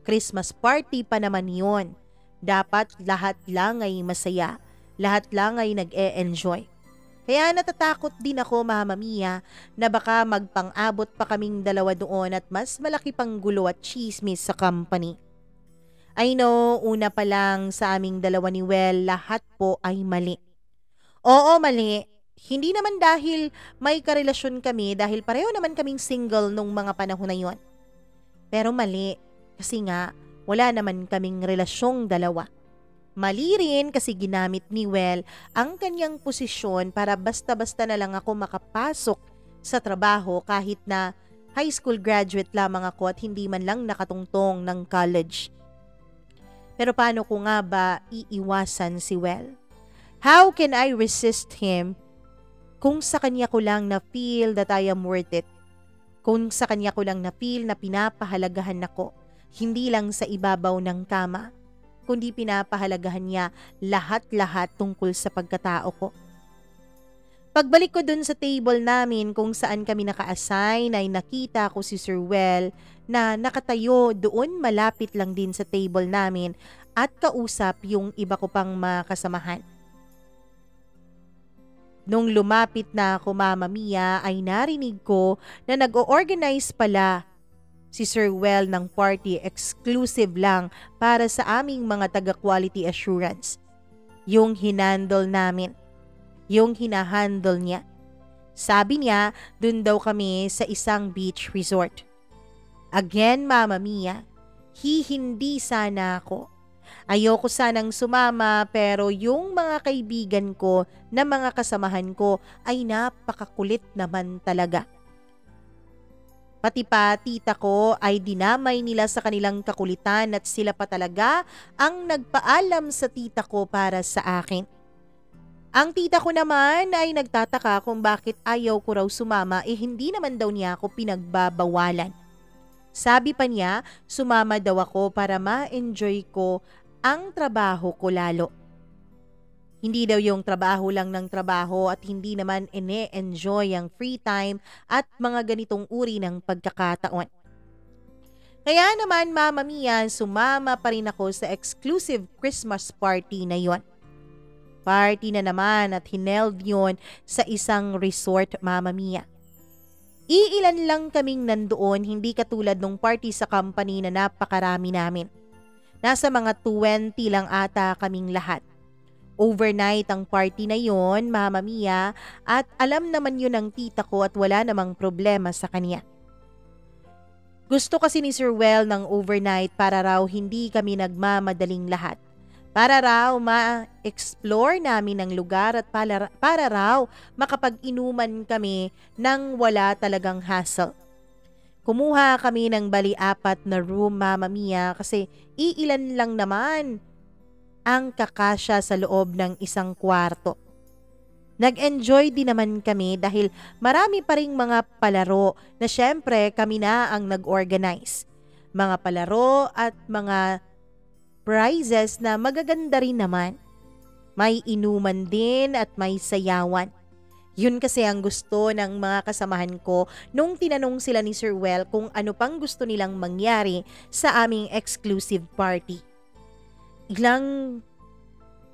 Christmas party pa naman yon. Dapat lahat lang ay masaya. Lahat lang ay nag-e-enjoy. Kaya natatakot din ako, Mama Mia, na baka magpang-abot pa kaming dalawa doon at mas malaki pang gulo at chismis sa company. I know, una pa lang sa aming dalawa ni Well, lahat po ay mali. Oo, mali. Hindi naman dahil may karelasyon kami dahil pareho naman kaming single nung mga panahon na yon. Pero mali, kasi nga wala naman kaming relasyong dalawa. Mali rin kasi ginamit ni Well ang kanyang posisyon para basta-basta na lang ako makapasok sa trabaho kahit na high school graduate lamang ako at hindi man lang nakatungtong ng college. Pero paano ko nga ba iiwasan si Well? How can I resist him kung sa kanya ko lang na feel that I am worth it? Kung sa kanya ko lang na feel na pinapahalagahan ako, hindi lang sa ibabaw ng kama, kundi pinapahalagahan niya lahat-lahat tungkol sa pagkatao ko. Pagbalik ko dun sa table namin kung saan kami naka-assign ay nakita ko si Sir Well na nakatayo doon malapit lang din sa table namin at kausap yung iba ko pang mga kasamahan. Nung lumapit na ako, Mama Mia, ay narinig ko na nag-o-organize pala si Sir Well ng party exclusive lang para sa aming mga taga-quality assurance. Yung hinandle namin. Yung hinahandle niya. Sabi niya, dun daw kami sa isang beach resort. Again, Mama Mia, hindi sana ako. Ayoko sanang sumama pero yung mga kaibigan ko na mga kasamahan ko ay napakakulit naman talaga. Pati pa tita ko ay dinamay nila sa kanilang kakulitan at sila pa talaga ang nagpaalam sa tita ko para sa akin. Ang tita ko naman ay nagtataka kung bakit ayaw ko raw sumama hindi naman daw niya ako pinagbabawalan. Sabi pa niya, sumama daw ako para ma-enjoy ko ang trabaho ko lalo. Hindi daw yung trabaho lang ng trabaho at hindi naman ine-enjoy ang free time at mga ganitong uri ng pagkakataon. Kaya naman, Mama Mia, sumama pa rin ako sa exclusive Christmas party na yon. Party na naman at hineld yon sa isang resort, Mama Mia. Iilan lang kaming nandoon, hindi katulad nung party sa company na napakarami namin. Nasa mga 20 lang ata kaming lahat. Overnight ang party na yon, Mama Mia, at alam naman yun ng tita ko at wala namang problema sa kanya. Gusto kasi ni Sir Well ng overnight para raw hindi kami nagmamadaling lahat. Para raw ma-explore namin ang lugar at para raw makapag-inuman kami nang wala talagang hassle. Kumuha kami ng bali 4 na room, Mama Mia, kasi iilan lang naman ang kakasya sa loob ng isang kwarto. Nag-enjoy din naman kami dahil marami pa ring mga palaro na syempre kami na ang nag-organize. Mga palaro at mga prizes na magaganda rin naman. May inuman din at may sayawan. Yun kasi ang gusto ng mga kasamahan ko nung tinanong sila ni Sir Well kung ano pang gusto nilang mangyari sa aming exclusive party. Ilang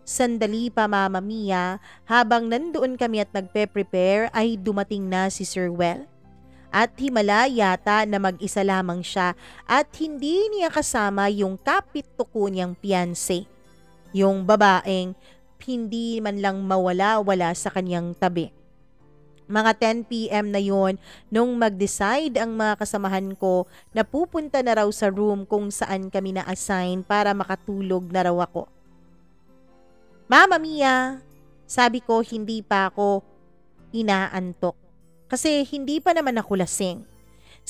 sandali pa, Mama Mia, habang nandoon kami at nagpe-prepare ay dumating na si Sir Well. At himala yata na mag-isa lamang siya at hindi niya kasama yung kapit-tuko niyang fiancé. Yung babaeng hindi man lang mawala-wala sa kanyang tabi. Mga 10 PM na yon nung mag-decide ang mga kasamahan ko na pupunta na raw sa room kung saan kami na-assign para makatulog na raw ako. Mama Mia, sabi ko hindi pa ako inaantok kasi hindi pa naman ako lasing.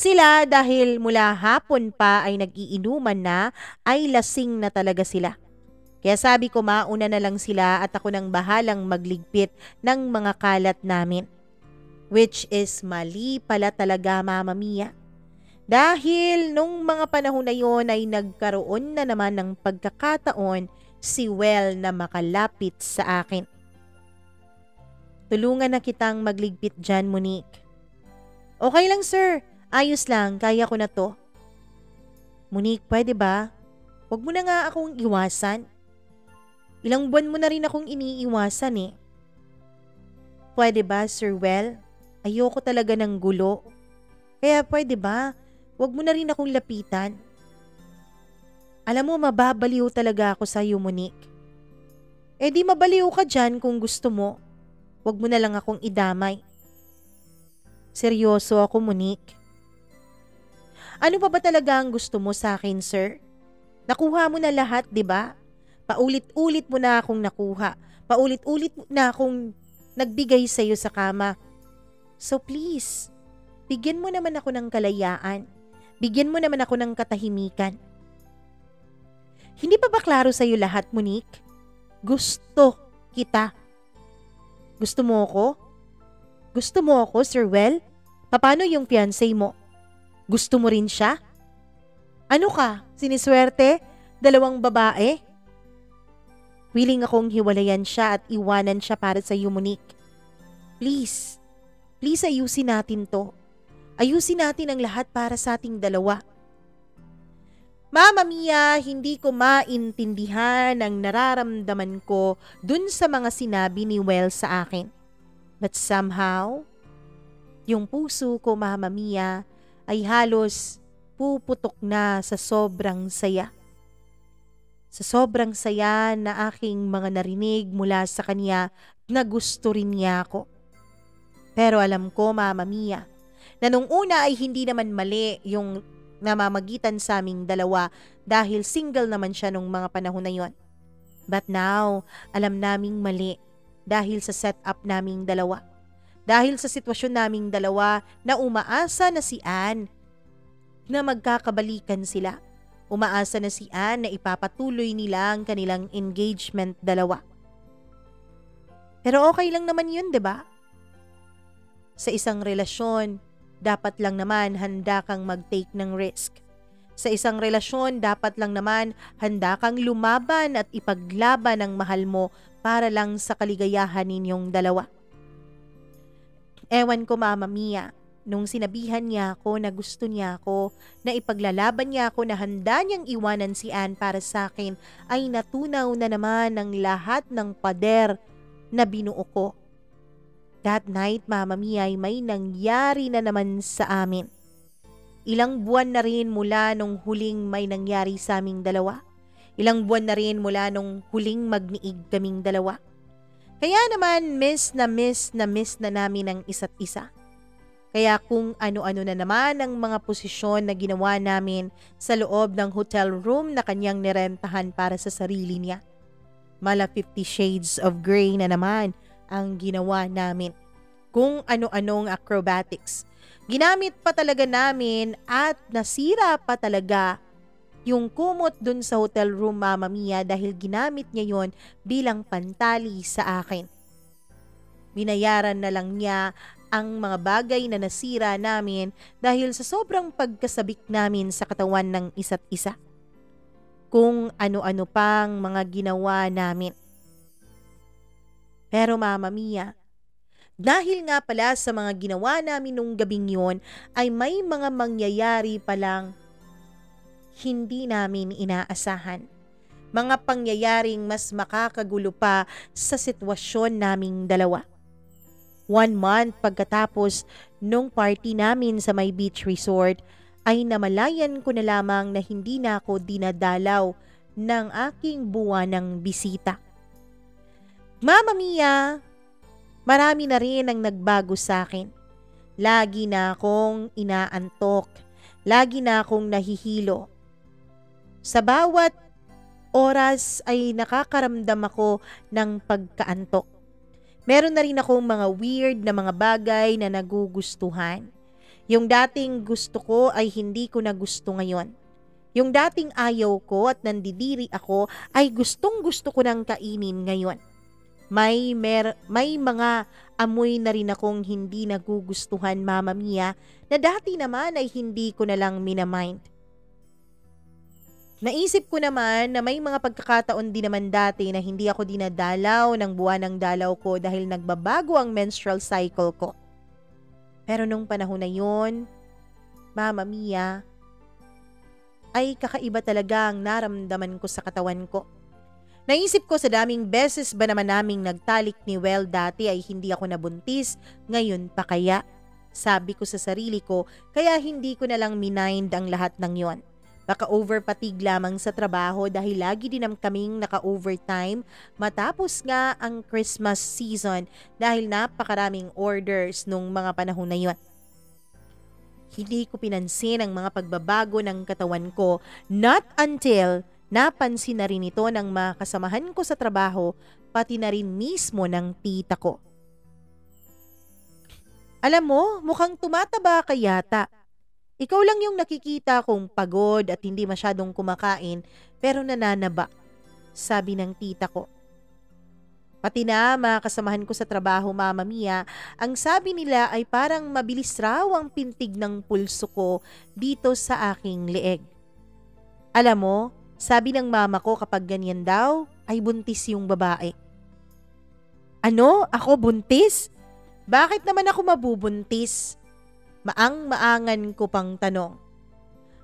Sila dahil mula hapon pa ay nag-iinuman na, ay lasing na talaga sila. Kaya sabi ko mauna na lang sila at ako nang bahalang magligpit ng mga kalat namin. Which is mali pala talaga, Mama Mia. Dahil nung mga panahon na yon ay nagkaroon na naman ng pagkakataon si Well na makalapit sa akin. Tulungan na kitang magligpit dyan, Monique. Okay lang sir, ayos lang, kaya ko na to. Monique, pwede ba? Huwag mo na nga akong iwasan. Ilang buwan mo na rin akong iniiwasan eh. Pwede ba, Sir Well? Ayoko talaga ng gulo. Kaya pwede ba, huwag mo na rin akong lapitan. Alam mo, mababaliw talaga ako sa iyo, Monique. Eh di mabaliw ka dyan kung gusto mo. Huwag mo na lang akong idamay. Seryoso ako, Monique. Ano pa ba talaga ang gusto mo sa akin, sir? Nakuha mo na lahat, di ba? Paulit-ulit mo na akong nakuha. Paulit-ulit mo na akong nagbigay sa iyo sa kama. So please, bigyan mo naman ako ng kalayaan. Bigyan mo naman ako ng katahimikan. Hindi pa ba klaro sa iyo lahat, Monique? Gusto kita. Gusto mo ako? Gusto mo ako, Sir Well? Paano yung fiancé mo? Gusto mo rin siya? Ano ka? Siniswerte? Dalawang babae? Willing akong hiwalayan siya at iwanan siya para sa iyo, Monique. Please, please ayusin natin to. Ayusin natin ang lahat para sa ating dalawa. Mama Mia, hindi ko maintindihan ang nararamdaman ko dun sa mga sinabi ni Well sa akin. But somehow, yung puso ko, Mama Mia, ay halos puputok na sa sobrang saya. Sa sobrang saya na aking mga narinig mula sa kanya na gusto rin niya ako. Pero alam ko, Mama Mia, na nung una ay hindi naman mali yung namamagitan sa aming dalawa dahil single naman siya nung mga panahon na yon. But now, alam naming mali dahil sa setup naming dalawa. Dahil sa sitwasyon naming dalawa na umaasa na si Ann na magkakabalikan sila. Umaasa na si Ann na ipapatuloy nila ang kanilang engagement dalawa. Pero okay lang naman yun, 'di ba? Sa isang relasyon, dapat lang naman handa kang mag-take ng risk. Sa isang relasyon, dapat lang naman handa kang lumaban at ipaglaban ang mahal mo para lang sa kaligayahan ninyong dalawa. Ewan ko, Mama Mia, nung sinabihan niya ako na gusto niya ako, na ipaglalaban niya ako na handa niyang iwanan si Ann para sa akin, ay natunaw na naman ang lahat ng pader na binuo ko. That night, Mama Mia, ay may nangyari na naman sa amin. Ilang buwan na rin mula nung huling may nangyari sa aming dalawa. Ilang buwan na rin mula nung huling magniig kaming dalawa. Kaya naman, miss na namin ang isa't isa. Kaya kung ano-ano na naman ang mga posisyon na ginawa namin sa loob ng hotel room na kanyang nirentahan para sa sarili niya. Mala 50 Shades of Grey na naman ang ginawa namin. Kung ano-anong acrobatics. Ginamit pa talaga namin at nasira pa talaga yung kumot dun sa hotel room, Mama Mia, dahil ginamit niya yon bilang pantali sa akin. Binayaran na lang niya ang mga bagay na nasira namin dahil sa sobrang pagkasabik namin sa katawan ng isa't isa. Kung ano-ano pang mga ginawa namin. Pero Mama Mia, dahil nga pala sa mga ginawa namin nung gabing yon, ay may mga mangyayari palang hindi namin inaasahan. Mga pangyayaring mas makakagulo pa sa sitwasyon naming dalawa. 1 month pagkatapos nung party namin sa may beach resort, ay namalayan ko na lamang na hindi na ako dinadalaw ng aking buwanang bisita. Mama Mia, marami na rin ang nagbago sa akin. Lagi na akong inaantok. Lagi na akong nahihilo. Sa bawat oras ay nakakaramdam ako ng pagkaantok. Meron na rin akong mga weird na mga bagay na nagugustuhan. Yung dating gusto ko ay hindi ko na gusto ngayon. Yung dating ayaw ko at nandidiri ako ay gustong gusto ko nang kainin ngayon. May mga amoy na rin akong hindi nagugustuhan, Mama Mia, na dati naman ay hindi ko na lang minamind. Naisip ko naman na may mga pagkakataon din naman dati na hindi ako dinadalaw ng buwan ng dalaw ko dahil nagbabago ang menstrual cycle ko. Pero nung panahon na yun, Mama Mia, ay kakaiba talaga ang naramdaman ko sa katawan ko. Naisip ko sa daming beses ba naman naming nagtalik ni Well dati ay hindi ako nabuntis, ngayon pa kaya? Sabi ko sa sarili ko, kaya hindi ko na lang minind ang lahat ng yon. Baka overpatig lamang sa trabaho dahil lagi din kaming naka-overtime matapos nga ang Christmas season dahil napakaraming orders nung mga panahon na yon. Hindi ko pinansin ang mga pagbabago ng katawan ko not until napansin na rin ito ng mga kasamahan ko sa trabaho pati na rin mismo ng tita ko. Alam mo, mukhang tumataba ka yata. Ikaw lang yung nakikita kong pagod at hindi masyadong kumakain pero nananaba, sabi ng tita ko. Pati na mga kasamahan ko sa trabaho, Mama Mia, ang sabi nila ay parang mabilis raw ang pintig ng pulso ko dito sa aking leeg. Alam mo, sabi ng mama ko kapag ganyan daw ay buntis yung babae. Ano? Ako buntis? Bakit naman ako mabubuntis? Maang-maangan ko pang tanong.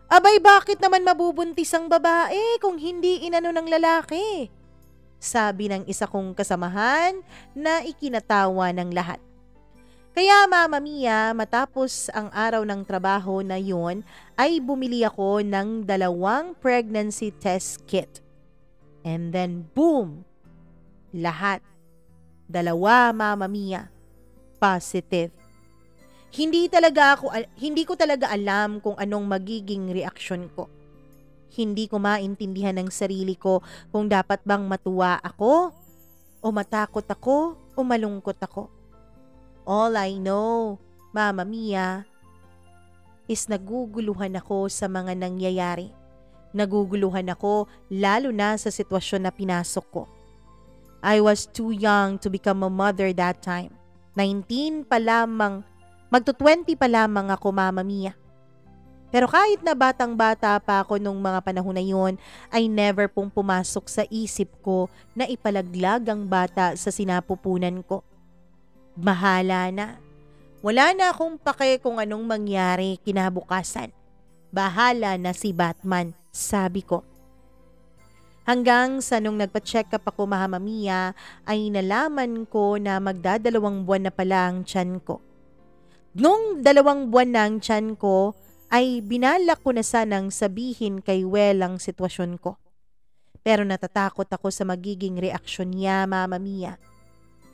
Abay, bakit naman mabubuntis ang babae kung hindi inano ng lalaki? Sabi ng isa kong kasamahan na ikinatawa ng lahat. Kaya Mama Mia, matapos ang araw ng trabaho na yon, ay bumili ako ng 2 pregnancy test kit. And then boom! Lahat. 2, Mama Mia. Positive. Hindi ko talaga alam kung anong magiging reaksyon ko. Hindi ko maintindihan ng sarili ko kung dapat bang matuwa ako, o matakot ako, o malungkot ako. All I know, Mama Mia, is naguguluhan ako sa mga nangyayari. Naguguluhan ako lalo na sa sitwasyon na pinasok ko. I was too young to become a mother that time. 19 pa lamang, magto-20 pa lamang ako, Mama Mia. Pero kahit na batang-bata pa ako nung mga panahon na yun, ay never pong pumasok sa isip ko na ipalaglag ang bata sa sinapupunan ko. Bahala na. Wala na akong pake kung anong mangyari kinabukasan. Bahala na si Batman, sabi ko. Hanggang sa nung nagpa-check up ako, Mama Mia, ay nalaman ko na magdadalawang buwan na pala ang tiyan ko. Nung 2 buwan na ang tiyan ko, ay binalak ko na sanang sabihin kay Well ang sitwasyon ko. Pero natatakot ako sa magiging reaksyon niya, Mama Mia.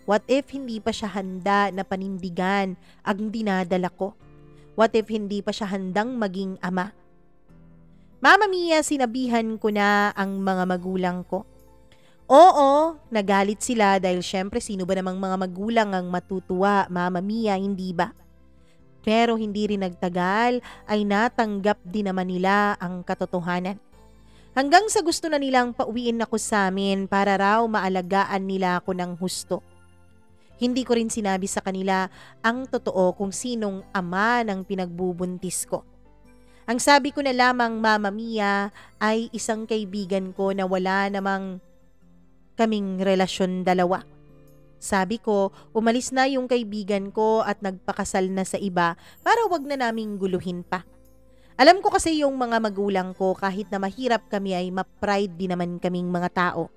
What if hindi pa siya handa na panindigan ang dinadala ko? What if hindi pa siya handang maging ama? Mama Mia, sinabihan ko na ang mga magulang ko. Oo, nagalit sila dahil syempre sino ba namang mga magulang ang matutuwa, Mama Mia, hindi ba? Pero hindi rin nagtagal ay natanggap din naman nila ang katotohanan. Hanggang sa gusto na nilang pauwiin ako sa amin para raw maalagaan nila ako ng husto. Hindi ko rin sinabi sa kanila ang totoo kung sinong ama ng pinagbubuntis ko. Ang sabi ko na lamang, Mama Mia, ay isang kaibigan ko na wala namang kaming relasyon dalawa. Sabi ko, umalis na yung kaibigan ko at nagpakasal na sa iba para wag na naming guluhin pa. Alam ko kasi yung mga magulang ko kahit na mahirap kami ay ma-pride din naman kaming mga tao.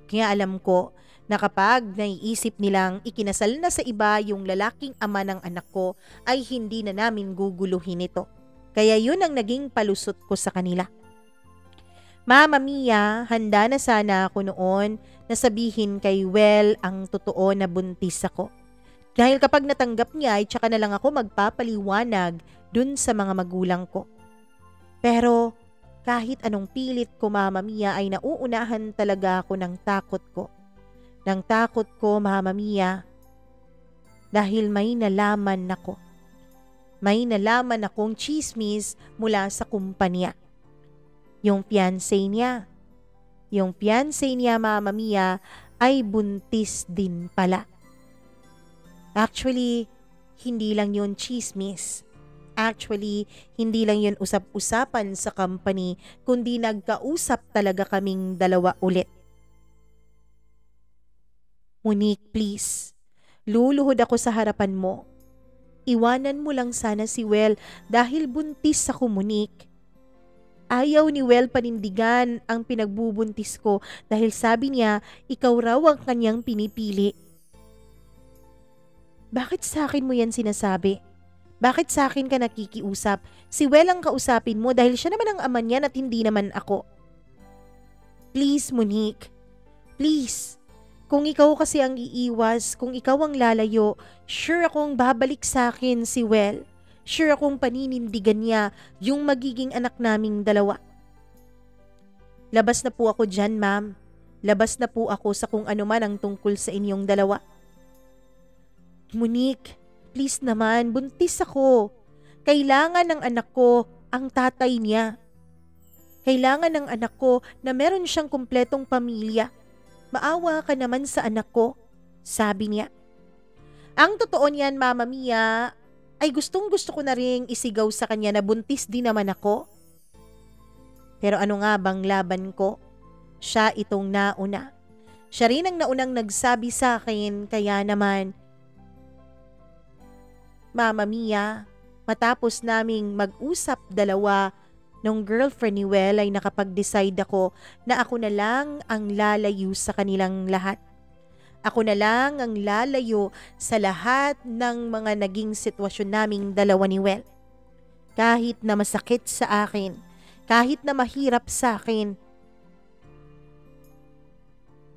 Kaya alam ko na kapag naiisip nilang ikinasal na sa iba yung lalaking ama ng anak ko ay hindi na namin guguluhin ito. Kaya yun ang naging palusot ko sa kanila. Mama Mia, handa na sana ako noon na sabihin kay Well ang totoo na buntis ako. Dahil kapag natanggap niya ay tsaka na lang ako magpapaliwanag dun sa mga magulang ko. Pero kahit anong pilit ko, Mama Mia, ay nauunahan talaga ako ng takot ko. Ng takot ko, Mama Mia, dahil may nalaman ako. May nalaman akong chismis mula sa kumpanya. Yung fiancé niya. Yung fiancé niya, Mama Mia, ay buntis din pala. Actually, hindi lang yun chismis. Actually, hindi lang yun usap-usapan sa company, kundi nagkausap talaga kaming dalawa ulit. Monique, please. Luluhod ako sa harapan mo. Iwanan mo lang sana si Well dahil buntis ako, Monique. Ayaw ni Well panindigan ang pinagbubuntis ko dahil sabi niya ikaw raw ang kanyang pinipili. Bakit sa akin mo yan sinasabi? Bakit sa akin ka nakikiusap? Si Well ang kausapin mo dahil siya naman ang ama niyan at hindi naman ako. Please, Monique. Please. Kung ikaw kasi ang iiwas, kung ikaw ang lalayo, sure akong babalik sa akin si Well. Sure akong paninindigan niya yung magiging anak naming dalawa. Labas na po ako dyan, ma'am. Labas na po ako sa kung ano man ang tungkol sa inyong dalawa. Monique, please naman, buntis ako. Kailangan ng anak ko ang tatay niya. Kailangan ng anak ko na meron siyang kumpletong pamilya. Maawa ka naman sa anak ko, sabi niya. Ang totoo niyan, Mama Mia, ay gustong-gusto ko na ring isigaw sa kanya na buntis din naman ako. Pero ano nga bang laban ko? Siya itong nauna. Siya rin ang naunang nagsabi sa akin, kaya naman, Mama Mia, matapos naming mag-usap dalawa, nung girlfriend ni Well ay nakapag-decide ako na ako na lang ang lalayo sa kanilang lahat. Ako na lang ang lalayo sa lahat ng mga naging sitwasyon naming dalawa ni Well. Kahit na masakit sa akin, kahit na mahirap sa akin.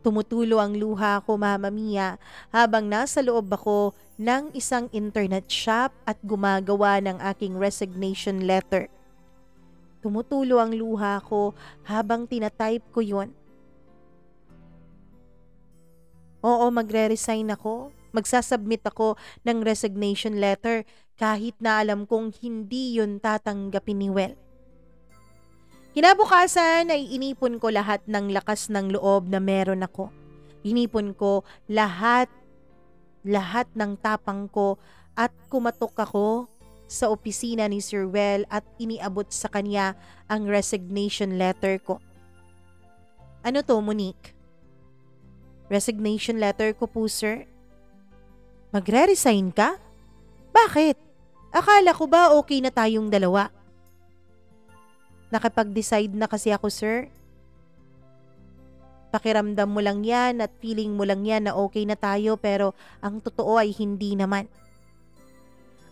Tumutulo ang luha ko, Mama Mia, habang nasa loob ako ng isang internet shop at gumagawa ng aking resignation letter. Tumutulo ang luha ko habang tinatype ko yun. Oo, magre-resign ako. Magsasubmit ako ng resignation letter kahit na alam kong hindi yun tatanggapin ni Well. Kinabukasan ay inipon ko lahat ng lakas ng loob na meron ako. Inipon ko lahat ng tapang ko at kumatok ako sa opisina ni Sir Well at iniabot sa kanya ang resignation letter ko. Ano to, Monique? Resignation letter ko po, sir. Magre-resign ka? Bakit? Akala ko ba okay na tayong dalawa? Nakapag-decide na kasi ako, sir. Pakiramdam mo lang yan at feeling mo lang yan na okay na tayo pero ang totoo ay hindi naman.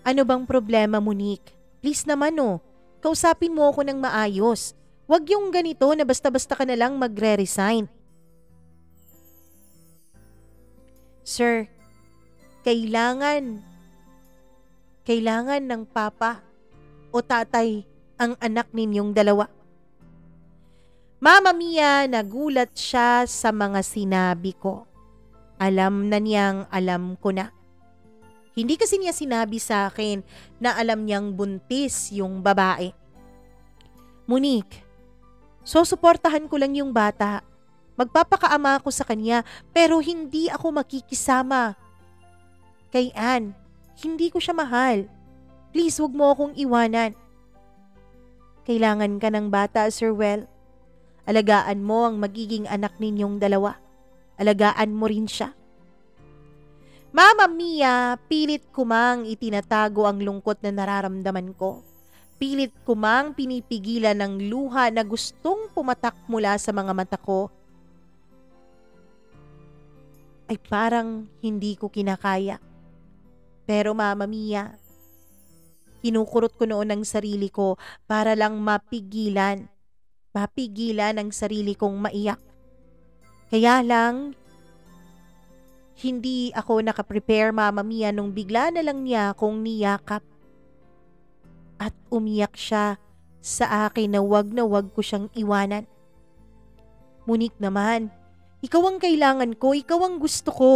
Ano bang problema, Monique? Please naman kausapin mo ako ng maayos. Huwag yung ganito na basta-basta ka na lang magre-resign. Sir, kailangan ng papa o tatay ang anak ninyong dalawa. Mama Mia, nagulat siya sa mga sinabi ko. Alam na niyang alam ko na. Hindi kasi niya sinabi sa akin na alam niyang buntis yung babae. Monique, susuportahan ko lang yung bata. Magpapakaama ako sa kanya pero hindi ako makikisama. Kay Ann, hindi ko siya mahal. Please, wag mo akong iwanan. Kailangan ka ng bata, Sir Well. Alagaan mo ang magiging anak ninyong dalawa. Alagaan mo rin siya. Mama Mia, pilit ko mang itinatago ang lungkot na nararamdaman ko. Pilit ko mang pinipigilan ng luha na gustong pumatak mula sa mga mata ko. Ay parang hindi ko kinakaya. Pero Mama Mia, kinukurot ko noon ang sarili ko para lang mapigilan ang sarili kong maiyak. Kaya lang, hindi ako nakaprepare, Mama Mia, nung bigla na lang niya akong niyakap. At umiyak siya sa akin na wag ko siyang iwanan. Monique naman, ikaw ang kailangan ko, ikaw ang gusto ko.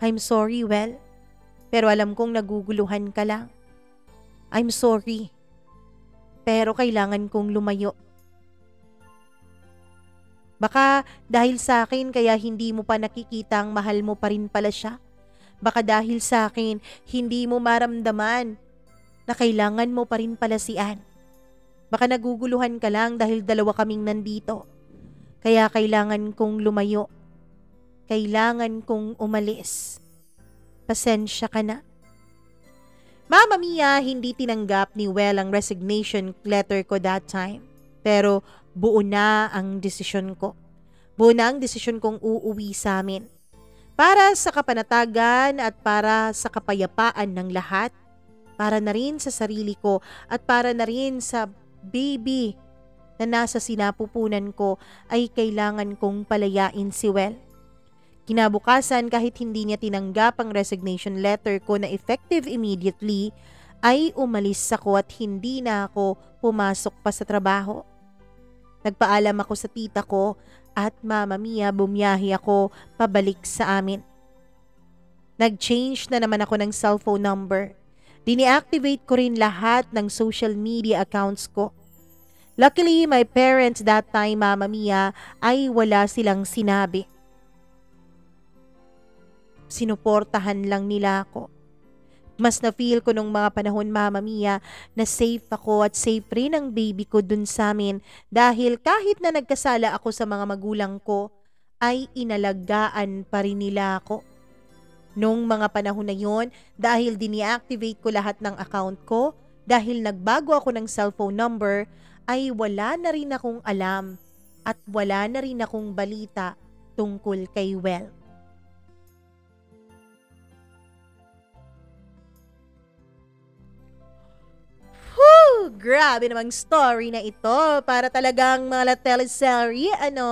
I'm sorry, Well. Pero alam kong naguguluhan ka lang. I'm sorry. Pero kailangan kong lumayo. Baka dahil sa akin kaya hindi mo pa nakikita ang mahal mo pa rin pala siya. Baka dahil sa akin hindi mo maramdaman na kailangan mo pa rin pala si Ann. Baka naguguluhan ka lang dahil dalawa kaming nandito. Kaya kailangan kong lumayo. Kailangan kong umalis. Pasensya ka na. Mama Mia, hindi tinanggap ni Well ang resignation letter ko that time. Pero buo na ang desisyon ko. Buo na ang desisyon kong uuwi sa amin. Para sa kapanatagan at para sa kapayapaan ng lahat. Para na rin sa sarili ko at para na rin sa baby na nasa sinapupunan ko ay kailangan kong palayain si Well. Kinabukasan kahit hindi niya tinanggap ang resignation letter ko na effective immediately, ay umalis ako at hindi na ako pumasok pa sa trabaho. Nagpaalam ako sa tita ko at Mama Mia, bumiyahe ako pabalik sa amin. Nag-change na naman ako ng cellphone number. Dini-activate ko rin lahat ng social media accounts ko. Luckily, my parents that time, Mama Mia, ay wala silang sinabi. Sinuportahan lang nila ako. Mas na-feel ko nung mga panahon, Mama Mia, na safe ako at safe rin ang baby ko dun sa amin dahil kahit na nagkasala ako sa mga magulang ko, ay inalagaan pa rin nila ako. Nung mga panahon na yon, dahil dini-activate ko lahat ng account ko, dahil nagbago ako ng cellphone number, ay wala na rin akong alam at wala na rin akong balita tungkol kay Well. Grabe namang story na ito. Para talagang mga teleserye, ano?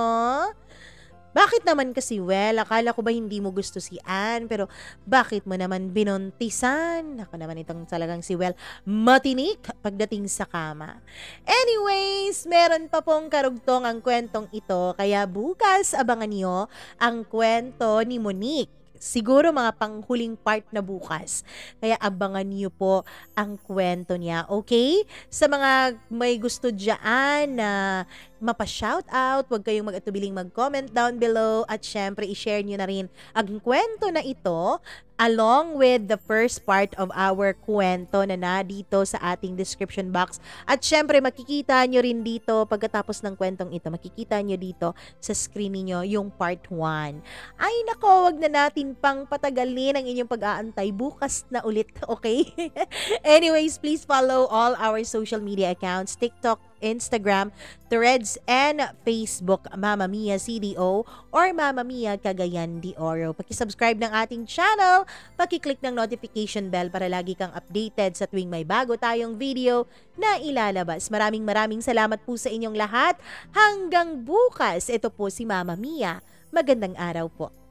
Bakit naman kasi, Well, akala ko ba hindi mo gusto si Ann? Pero bakit mo naman binuntisan? Ako naman itong talagang si Well, matinik pagdating sa kama. Anyways, meron pa pong karugtong ang kwentong ito. Kaya bukas abangan niyo ang kwento ni Monique. Siguro mga panghuling part na bukas. Kaya abangan niyo po ang kwento niya. Okay? Sa mga may gusto dyan na mapa-shoutout, huwag kayong mag-atubiling mag-comment down below at syempre i-share niyo na rin ang kwento na ito along with the first part of our kwento na dito sa ating description box. At syempre makikita nyo rin dito pagkatapos ng kwentong ito, makikita nyo dito sa screen niyo yung part 1. Ay nako, wag na natin pang patagalin ang inyong pag-aantay. Bukas na ulit, okay? Anyways, please follow all our social media accounts, TikTok, Instagram, Threads, and Facebook, Mama Mia CDO or Mama Mia Cagayan de Oro. Paki-subscribe ng ating channel, paki-click ng notification bell para lagi kang updated sa tuwing may bago tayong video na ilalabas. Maraming salamat po sa inyong lahat. Hanggang bukas, ito po si Mama Mia. Magandang araw po.